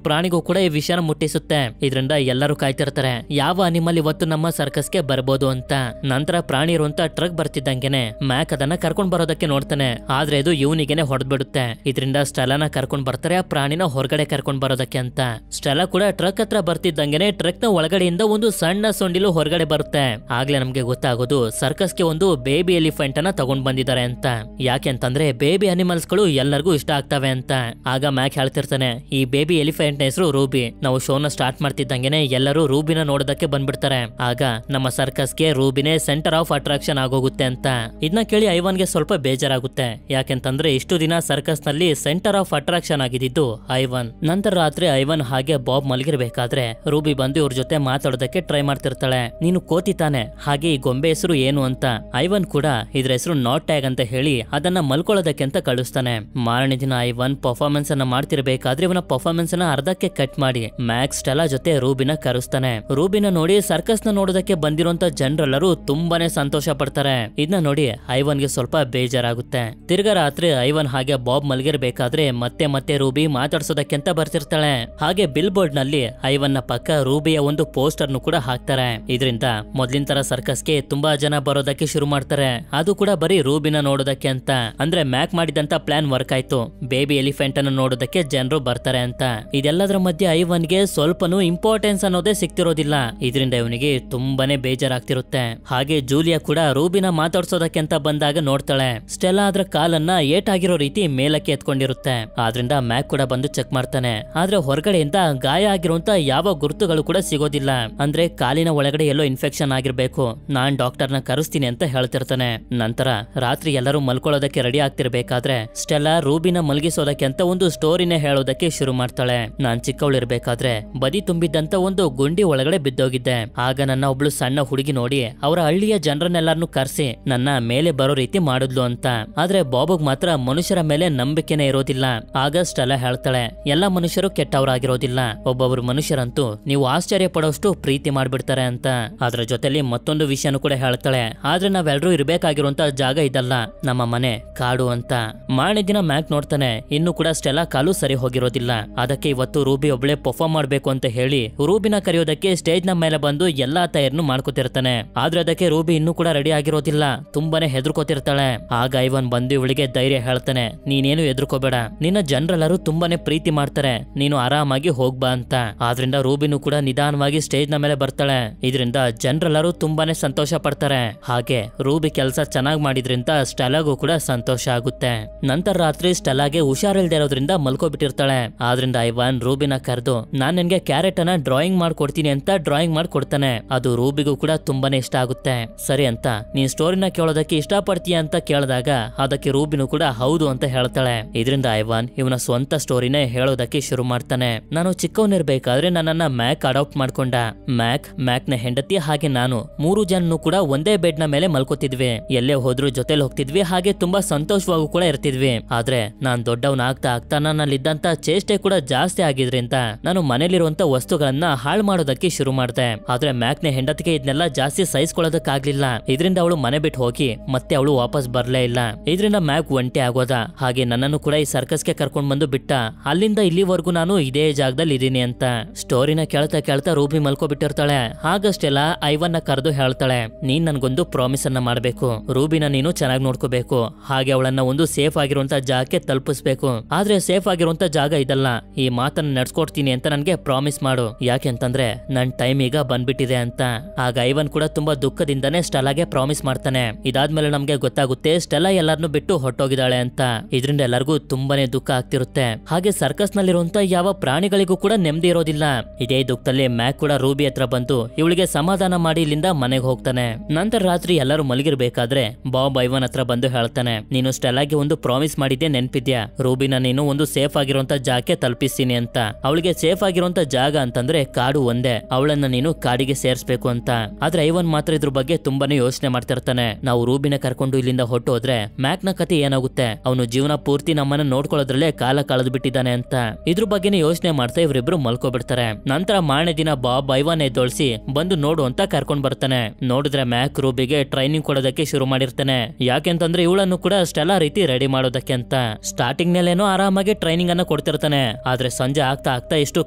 ಪ್ರಾಣಿಗೂ ಕೂಡ ಈ ವಿಷಯನ ಮುಟ್ಟಿಸುತ್ತೆ. ಇದರಿಂದ ಎಲ್ಲರೂ ಕಾಯ್ತಿರ್ತಾರೆ ಯಾವ ಅನಿಮಲ್ ಇವತ್ತು ನಮ್ಮ ಸರ್ಕಸ್ಗೆ ಬರ್ಬೋದು ಅಂತ. ನಂತರ ಪ್ರಾಣಿ ಇರುವಂತ ಟ್ರಕ್ ಬರ್ತಿದ್ದಂಗೆನೆ ಮ್ಯಾಕ್ ಅದನ್ನ ಕರ್ಕೊಂಡ್ ಬರೋದಕ್ಕೆ ನೋಡ್ತಾನೆ. ಆದ್ರೆ ಇದು ಇವನಿಗೆನೆ ಹೊಡೆದ್ಬಿಡುತ್ತೆ. ಇದರಿಂದ ಸ್ಟೆಲಾನ ಕರ್ಕೊಂಡ್ ಬರ್ತಾರೆ ಆ ಪ್ರಾಣಿನ ಹೊರಗಡೆ ಕರ್ಕೊಂಡ್ ಬರೋದಕ್ಕೆ ಅಂತ. ಸ್ಟೆಲಾ ಕೂಡ ಟ್ರಕ್ ಹತ್ರ ಬರ್ತಿದ್ದಂಗೆನೆ ಟ್ರಕ್ ನ ಒಳಗಡೆಯಿಂದ ಒಂದು ಸಣ್ಣ ಸೊಂಡಿಲು ಹೊರಗಡೆ ಬರುತ್ತೆ. ಆಗ್ಲೇ ನಮ್ಗೆ ಗೊತ್ತಾಗೋದು ಸರ್ಕಸ್ಗೆ ಒಂದು ಬೇಬಿ ಎಲಿಫೆಂಟ್ ಅನ್ನ ತಗೊಂಡ್ ಬಂದಿದ್ದಾರೆ ಅಂತ. ಯಾಕೆಂತಂದ್ರೆ ಬೇಬಿ ಅನಿಮಲ್ಸ್ ಗಳು ಎಲ್ಲರಿಗೂ ಇಷ್ಟ ಆಗ್ತವೆ ಅಂತ. ಆಗ ಮ್ಯಾಕ್ ಹೇಳ್ತಿರ್ತಾನೆ, ಈ ಬೇಬಿ ಎಲಿಫೆಂಟ್ ಹೆಸರು ರೂಬಿ. ನಾವು ಶೋನ ಸ್ಟಾರ್ಟ್ ಮಾಡ್ತಿದ್ದಂಗೆನೆ ಎಲ್ಲರೂ ರೂಬಿನ ನೋಡೋದಕ್ಕೆ ಬಂದ್ಬಿಡ್ತಾರೆ. ಆಗ ನಮ್ಮ ಸರ್ಕಸ್ಗೆ ರೂಬಿನೇ ಸೆಂಟರ್ ಆಫ್ ಅಟ್ರಾಕ್ಷನ್ ಆಗೋಗುತ್ತೆ ಅಂತ. ಇದನ್ನ ಕೇಳಿ ಐವನ್ಗೆ ಸ್ವಲ್ಪ ಬೇಜಾರಾಗುತ್ತೆ. ಯಾಕೆಂತಂದ್ರೆ ಇಷ್ಟು ದಿನ ಸರ್ಕಸ್ ನಲ್ಲಿ ಸೆಂಟರ್ ಆಫ್ ಅಟ್ರಾಕ್ಷನ್ ಆಗಿದ್ದು ಐವನ್. ನಂತರ ರಾತ್ರಿ ಐವನ್ ಹಾಗೆ ಬಾಬ್ ಮಲಗಿರ್ಬೇಕಾದ್ರೆ ರೂಬಿ ಬಂದು ಇವ್ರ ಜೊತೆ ಮಾತಾಡೋದಕ್ಕೆ ಟ್ರೈ ಮಾಡ್ತಿರ್ತಾಳೆ. ನೀನು ಕೋತಿ ತಾನೆ, ಹಾಗೆ ಈ ಗೊಂಬೆ ಹೆಸರು ಏನು ಅಂತ. ಐವನ್ ಕೂಡ ಇದ್ರ ಹೆಸರು ನಾಟ್ ಟ್ಯಾಗ್ ಅಂತ ಹೇಳಿ ಅದನ್ನ ಮಲ್ಕೊಳ್ಳೋದಕ್ಕೆ ಅಂತ ಕಳಿಸ್ತಾನೆ. ಮಾರನೇ ದಿನ ಐವನ್ ಪರ್ಫಾರ್ಮೆನ್ಸ್ ಅನ್ನ ಮಾಡ್ತಿರ್ಬೇಕಾದ್ರೆ ಇವನ ಪರ್ಫಾರ್ಮೆನ್ಸ್ ಅನ್ನ ಅರ್ಧಕ್ಕೆ ಕಟ್ ಮಾಡಿ ಮ್ಯಾಕ್ಸ್ ಸ್ಟೆಲಾ ಜೊತೆ ರೂಬಿನ ಕರೆಸ್ತಾನೆ. ರೂಬಿನ ನೋಡಿ ಸರ್ಕಸ್ ನ ನೋಡೋದಕ್ಕೆ ಬಂದಿರುವಂತ ಜನರೆಲ್ಲರೂ ತುಂಬಾನೇ ಸಂತೋಷ ಪಡ್ತಾರೆ. ಇದನ್ನ ನೋಡಿ ಐವನ್ಗೆ ಸ್ವಲ್ಪ ಬೇಜಾರಾಗುತ್ತೆ. ತಿರ್ಗಾ ರಾತ್ರಿ ಐವನ್ ಹಾಗೆ ಬಾಬ್ ಮಲಗಿರ್ಬೇಕಾದ್ರೆ ಮತ್ತೆ ಮತ್ತೆ ರೂಬಿ ಮಾತಾಡ್ಸೋದಕ್ಕೆ ಅಂತ ಬರ್ತಿರ್ತಾಳೆ. ಹಾಗೆ ಬಿಲ್ ಬೋರ್ಡ್ ನಲ್ಲಿ ಐವನ್ ನ ಪಕ್ಕ ರೂಬಿಯ ಒಂದು ಪೋಸ್ಟರ್ ಕೂಡ ಹಾಕ್ತಾರೆ. ಇದರಿಂದ ಮೊದ್ಲಿನ ತರ ಸರ್ಕಸ್ಗೆ ತುಂಬಾ ಜನ ಬರೋದಕ್ಕೆ ಶುರು ಮಾಡ್ತಾರೆ. ಅದು ಕೂಡ ಬರೀ ರೂಬಿನ ನೋಡೋದಕ್ಕೆ ಅಂತ. ಅಂದ್ರೆ ಮ್ಯಾಕ್ ಮಾಡಿದಂತ ಪ್ಲಾನ್ ವರ್ಕ್ ಆಯ್ತು, ಬೇಬಿ ಎಲಿಫೆಂಟ್ ಅನ್ನು ನೋಡೋದಕ್ಕೆ ಜನರು ಬರ್ತಾರೆ ಅಂತ. ಇದೆಲ್ಲದರ ಮಧ್ಯೆ ಐವನ್ಗೆ ಸ್ವಲ್ಪನೂ ಇಂಪಾರ್ಟೆನ್ಸ್ ಅನ್ನೋದೇ ಸಿಕ್ತಿರೋದಿಲ್ಲ. ಇದರಿಂದ ಇವನಿಗೆ ತುಂಬಾನೇ ಬೇಜಾರಾಗ್ತಿರುತ್ತೆ. ಹಾಗೆ ಜೂಲಿಯಾ ಕೂಡ ರೂಬಿನ ಮಾತಾಡ್ಸೋದಕ್ಕೆ ಅಂತ ಬಂದಾಗ ನೋಡ್ತಾಳೆ ಸ್ಟೆಲಾ ಅದ್ರ ಕಾಲನ್ನ ಏಟಾಗಿರೋ ರೀತಿ ಮೇಲಕ್ಕೆ ಎತ್ಕೊಂಡಿರುತ್ತೆ. ಆದ್ರಿಂದ ಮ್ಯಾಕ್ ಕೂಡ ಬಂದು ಚೆಕ್ ಮಾಡ್ತಾನೆ. ಆದ್ರೆ ಹೊರಗಡೆಯಿಂದ ಗಾಯ ಆಗಿರುವಂತ ಯಾವ ಗುರುತುಗಳು ಕೂಡ ಸಿಗೋದಿಲ್ಲ. ಅಂದ್ರೆ ಕಾಲಿನ ಒಳಗಡೆ ಎಲ್ಲೋ ಇನ್ಫೆಕ್ಷನ್ ಆಗಿರ್ಬೇಕು, ನಾನ್ ಡಾಕ್ಟರ್ ನ ಕರೆಸ್ತೀನಿ ಅಂತ ಹೇಳ್ತಿರ್ತಾನೆ. ನಂತರ ರಾತ್ರಿ ಎಲ್ಲರೂ ಮಲ್ಕೊಳ್ಳೋದಕ್ಕೆ ರೆಡಿ ಆಗ್ತಿರ್ಬೇಕಾದ್ರೆ ಸ್ಟೆಲಾ ರೂಬಿನ ಮಲಗಿಸೋದಕ್ಕೆ ಅಂತ ಒಂದು ಸ್ಟೋರಿನೇ ಹೇಳೋದಕ್ಕೆ ಶುರು ಮಾಡ್ತಾಳೆ. ನಾನ್ ಚಿಕ್ಕವಳಿರ್ಬೇಕಾದ್ರೆ ಬದಿ ತುಂಬಿದ್ದಂತ ಒಂದು ಗುಂಡಿ ಒಳಗಡೆ ಬಿದ್ದೋಗಿದ್ದೆ. ಆಗ ನನ್ನ ಒಬ್ಳು ಸಣ್ಣ ಹುಡುಗಿ ನೋಡಿ ಅವರ ಹಳ್ಳಿಯ ಜನರನ್ನೆಲ್ಲಾರನ್ನು ಕರೆಸಿ ನನ್ನ ಮೇಲೆ ಬರೋ ರೀತಿ ಮಾಡಿದ್ಲು ಅಂತ. ಆದ್ರೆ ಬಾಬುಗ್ ಮಾತ್ರ ಮನುಷ್ಯರ ಮೇಲೆ ನಂಬಿಕೆನೇ ಇರೋದಿಲ್ಲ. ಆಗ ಸ್ಟೆಲಾ ಹೇಳ್ತಾಳೆ, ಎಲ್ಲಾ ಮನುಷ್ಯರು ಕೆಟ್ಟವರಾಗಿರೋದಿಲ್ಲ, ಒಬ್ಬೊಬ್ರು ಮನುಷ್ಯರಂತೂ ನೀವು ಆಶ್ಚರ್ಯ ಪಡೋಷ್ಟು ಪ್ರೀತಿ ಮಾಡ್ಬಿಡ್ತಾರೆ ಅಂತ. ಅದ್ರ ಜೊತೆಲಿ ಮತ್ತೊಂದು ವಿಷಯನೂ ಕೂಡ ಹೇಳ್ತಾಳೆ, ಆದ್ರೆ ನಾವೆಲ್ಲರೂ ಇರ್ಬೇಕಾಗಿರುವಂತ ಜಾಗ ಇದಲ್ಲ, ನಮ್ಮ ಮನೆ ಕಾಡು ಅಂತ. ಮಾರನೇ ದಿನ ಮ್ಯಾಕ್ ನೋಡ್ತಾನೆ ಇನ್ನು ಕೂಡ ಸ್ಟೆಲಾ ಕಾಲು ಸರಿ ಹೋಗಿರೋದಿಲ್ಲ. ಅದಕ್ಕೆ ಇವತ್ತು ರೂಬಿ ಒಬ್ಳೆ ಪರ್ಫಾರ್ಮ್ ಮಾಡ್ಬೇಕು ಅಂತ ಹೇಳಿ ರೂಬಿನ ಕರೆಯೋದಕ್ಕೆ ಸ್ಟೇಜ್ ನ ಮೇಲೆ ಬಂದು ಎಲ್ಲಾ ತಯಾರಿನೂ ಮಾಡ್ಕೋತಿರ್ತಾನೆ. ಆದ್ರೆ ಅದಕ್ಕೆ ರೂಬಿ ಇನ್ನೂ ಕೂಡ ರೆಡಿ ಆಗಿರೋದಿಲ್ಲ, ತುಂಬಾನೇ ಹೆದರ್ಕೋತಿರ್ತಾಳೆ. ಆಗ ಐವನ್ ಬಂದು ಇವಳಿಗೆ ಧೈರ್ಯ ಹೇಳ್ತಾನೆ, ನೀನೇನು ಹೆದರ್ಕೋಬೇಡ, ನಿನ್ನ ಜನರೆಲ್ಲರೂ ತುಂಬಾನೇ ಪ್ರೀತಿ ಮಾಡ್ತಾರೆ, ನೀನು ಆರಾಮಾಗಿ ಹೋಗ್ಬಾ ಅಂತ. ಆದ್ರಿಂದ ರೂಬಿನೂ ಕೂಡ ನಿಧಾನವಾಗಿ ಸ್ಟೇಜ್ ನ ಮೇಲೆ ಬರ್ತಾಳೆ. ಇದರಿಂದ ಜನರೆಲ್ಲರೂ ತುಂಬಾನೇ ಸಂತೋಷ ಪಡ್ತಾರೆ. ಹಾಗೆ ರೂಬಿ ಕೆಲಸ ಚೆನ್ನಾಗಿ ಮಾಡಿದ್ರಿಂದ ಸ್ಟೆಲಾಗೂ ಕೂಡ ಸಂತೋಷ ಆಗುತ್ತೆ. ನಂತರ ರಾತ್ರಿ ಸ್ಟೆಲಾಗೆ ಹುಷಾರಿಲ್ದೇ ಇರೋದ್ರಿಂದ ಮಲ್ಕೋಬಿಟ್ಟಿರ್ತಾಳೆ. ಆದ್ರಿಂದ ಐವನ್ ರೂಬಿನ ಕರೆದು ನಾನ್ ನಿನ್ಗೆ ಕ್ಯಾರೆಟ್ ಅನ್ನ ಡ್ರಾಯಿಂಗ್ ಮಾಡ್ಕೊಡ್ತೀನಿ ಅಂತ ಡ್ರಾಯಿಂಗ್ ಮಾಡ್ಕೊಡ್ತಾನೆ. ಅದು ರೂಬಿಗೂ ಕೂಡ ತುಂಬಾನೇ ಇಷ್ಟ ಆಗುತ್ತೆ. ಸರಿ ಅಂತ ನೀನ್ ಸ್ಟೋರಿನ ಕೇಳೋದಕ್ಕೆ ಇಷ್ಟ ಪಡ್ತೀಯ ಅಂತ ಕೇಳಿದಾಗ ಅದಕ್ಕೆ ರೂಬಿನೂ ಕೂಡ ಹೌದು ಅಂತ ಹೇಳ್ತಾಳೆ. ಇದರಿಂದ ಐವನ್ ಇವನ ಸ್ವಂತ ಸ್ಟೋರಿನೇ ಹೇಳೋದಕ್ಕೆ ಶುರು ಮಾಡ್ತಾನೆ. ನಾನು ಚಿಕ್ಕವನಿರ್ಬೇಕಾದ್ರೆ ನನ್ನನ್ನ ಮ್ಯಾಕ್ ಅಡಾಪ್ಟ್ ಮಾಡ್ಕೊಂಡ. ಮ್ಯಾಕ್ ನ ಹೆಂಡತಿ ಹಾಗೆ ನಾನು 3 ಜನನು ಕೂಡ ಒಂದೇ ಬೆಡ್ ನ ಮೇಲೆ ಮಲ್ಕೋತಿದ್ವಿ. ಎಲ್ಲೇ ಹೋದ್ರು ಜೊತೆಲಿ ಹೋಗ್ತಿದ್ವಿ, ಹಾಗೆ ತುಂಬಾ ಸಂತೋಷವಾಗೂ ಕೂಡ ಇರ್ತಿದ್ವಿ. ಆದ್ರೆ ನಾನ್ ದೊಡ್ಡವನಾಗ್ತಾ ಆಗ್ತಾ ನನ್ನಲ್ಲಿದ್ದಂತ ಚೇಷ್ಟೆ ಕೂಡ ಜಾಸ್ತಿ ಆಗಿದ್ರಿಂದ ನಾನು ಮನೇಲಿರುವಂತ ವಸ್ತುಗಳನ್ನ ಹಾಳು ಮಾಡೋದಕ್ಕೆ ಶುರು ಮಾಡ್ದೆ. ಆದ್ರೆ ಮ್ಯಾಕ್ ನ ಹೆಂಡತಿಗೆ ಇದನ್ನೆಲ್ಲ ಜಾಸ್ತಿ ಸಹಿಸ್ಕೊಳ್ಳೋದಕ್ಕಾಗ್ಲಿಲ್ಲ. ಇದರಿಂದ ಅವಳು ಮನೆ ಬಿಟ್ಟು ಹೋಗಿ ಮತ್ತೆ ಅವಳು ವಾಪಸ್ ಬರ್ಲೇ ಇಲ್ಲ. ಇದರಿಂದ ಮ್ಯಾಕ್ ಒಂಟಿ ಆಗೋದ. ಹಾಗೆ ನನ್ನನ್ನು ಕೂಡ ಈ ಸರ್ಕಸ್ಗೆ ಕರ್ಕೊಂಡ್ ಬಂದು ಬಿಟ್ಟ. ಅಲ್ಲಿಂದ ಇಲ್ಲಿವರೆಗೂ ನಾನು ಇದೇ ಜಾಗದಲ್ಲಿ ಇದೀನಿ ಅಂತ. ಸ್ಟೋರಿನ ಕೇಳ್ತಾ ಕೇಳ್ತಾ ರೂಬಿ ಮಲ್ಕೋಬಿಟ್ಟಿರ್ತಾಳೆ. ಆಗಷ್ಟೆಲ್ಲ ಐವನ್ ನ ಕರೆದು ಹೇಳ್ತಾಳೆ, ನೀನ್ ನನ್ಗೊಂದು ಪ್ರಾಮಿಸ್ ಅನ್ನ ಮಾಡ್ಬೇಕು, ರೂಬಿನ ನೀನು ಚೆನ್ನಾಗಿ ನೋಡ್ಕೋಬೇಕು, ಹಾಗೆ ಅವಳನ್ನ ಒಂದು ಸೇಫ್ ಆಗಿರುವಂತ ಜಾಗಕ್ಕೆ ತಲುಪಿಸ್ಬೇಕು. ಆದ್ರೆ ಸೇಫ್ ಆಗಿರುವಂತ ಜಾಗ ಇದಲ್ಲ, ಈ ಮಾತನ್ನ ನಡ್ಸ್ಕೊಡ್ತೀನಿ ಅಂತ ನನ್ಗೆ ಪ್ರಾಮಿಸ್ ಮಾಡು, ಯಾಕೆಂತಂದ್ರೆ ನನ್ ಟೈಮ್ ಈಗ ಬಂದ್ಬಿಟ್ಟಿದೆ ಅಂತ. ಆಗ ಐವನ್ ಕೂಡ ತುಂಬಾ ದುಃಖದಿಂದಾನೇ ಸ್ಟೆಲಾಗೆ ಪ್ರಾಮಿಸ್ ಮಾಡ್ತಾನೆ. ಇದಾದ್ಮೇಲೆ ನಮ್ಗೆ ಗೊತ್ತಾಗುತ್ತೆ ಸ್ಟೆಲಾ ಎಲ್ಲಾರನ್ನು ಬಿಟ್ಟು ಹೊಟ್ಟೋಗಿದ್ದಾಳೆ ಅಂತ. ಇದರಿಂದ ಎಲ್ಲರಿಗೂ ತುಂಬಾನೇ ದುಃಖ ಆಗ್ತಿರುತ್ತೆ. ಹಾಗೆ ಸರ್ಕಸ್ ನಲ್ಲಿರುವಂತ ಯಾವ ಪ್ರಾಣಿಗಳಿಗೂ ಕೂಡ ನೆಮ್ಮದಿ ಇರೋದಿಲ್ಲ. ಇದೇ ದುಃಖದಲ್ಲಿ ಮ್ಯಾಕ್ ಕೂಡ ರೂಬಿ ಹತ್ರ ಬಂದು ಇವಳಿಗೆ ಸಮಾಧಾನ ಮಾಡಿ ಇಲ್ಲಿಂದ ಮನೆಗೆ ಹೋಗ್ತಾನೆ. ನಂತರ ರಾತ್ರಿ ಎಲ್ಲರೂ ಮಲಗಿರ್ಬೇಕಾದ್ರೆ ಬಾಬ್ ಐವನ್ ಹತ್ರ ಬಂದು ಹೇಳ್ತಾನೆ, ನೀನು ಸ್ಟೆಲಾಗೆ ಒಂದು ಪ್ರಾಮಿಸ್ ಮಾಡಿದ್ದೆ ನೆನ್ಪಿದ್ಯಾ, ರೂಬಿನ ನೀನು ಒಂದು ಸೇಫ್ ಆಗಿರುವಂತ ಆಗಿರುವಂತ ಜಾಗಕ್ಕೆ ತಲುಪಿಸ್ತೀನಿ ಅಂತ. ಅವಳಿಗೆ ಸೇಫ್ ಆಗಿರುವಂತ ಜಾಗ ಅಂತಂದ್ರೆ ಕಾಡು ಒಂದೇ, ಅವಳನ್ನ ನೀನು ಕಾಡಿಗೆ ಸೇರಿಸಬೇಕು ಅಂತ. ಆದ್ರೆ ಐವನ್ ಮಾತ್ರ ಇದ್ರ ಬಗ್ಗೆ ತುಂಬಾನೇ ಯೋಚನೆ ಮಾಡ್ತಿರ್ತಾನೆ. ನಾವು ರೂಬಿನ ಕರ್ಕೊಂಡು ಇಲ್ಲಿಂದ ಹೊಟ್ಟು ಹೋದ್ರೆ ಮ್ಯಾಕ್ ನ ಕತೆ ಏನಾಗುತ್ತೆ, ಅವನು ಜೀವನ ಪೂರ್ತಿ ನಮ್ಮನ್ನ ನೋಡ್ಕೊಳ್ಳೋದ್ರಲ್ಲೇ ಕಾಲ ಕಳೆದು ಬಿಟ್ಟಿದ್ದಾನೆ ಅಂತ ಇದ್ರ ಬಗ್ಗೆನೇ ಯೋಚನೆ ಮಾಡ್ತಾ ಇವರಿಬ್ರು ಮಲ್ಕೋಬಿಡ್ತಾರೆ. ನಂತರ ಮಾರನೇ ದಿನ ಬಾಬ್ ಐವನ್ ಎದ್ದೊಳಿಸಿ ಬಂದು ನೋಡು ಅಂತ ಕರ್ಕೊಂಡ್ ಬರ್ತಾನೆ. ನೋಡಿದ್ರೆ ಮ್ಯಾಕ್ ರೂಬಿಗೆ ಟ್ರೈನಿಂಗ್ ಕೊಡೋದಕ್ಕೆ ಶುರು ಮಾಡಿರ್ತಾನೆ. ಯಾಕೆಂತಂದ್ರೆ ಇವಳನ್ನು ಕೂಡ ಅಷ್ಟೆಲ್ಲ ರೀತಿ ರೆಡಿ ಮಾಡೋದಕ್ಕೆ ಅಂತ. ಸ್ಟಾರ್ಟಿಂಗ್ ನಲ್ಲೇನೋ ಆರಾಮಾಗಿ ಟ್ರೈನಿಂಗ್ ಅನ್ನ ಕೊಡ್ತಿರ್ತಾನೆ. ಆದ್ರೆ ಸಂಜೆ ಆಗ್ತಾ ಆಗ್ತಾ ಎಷ್ಟು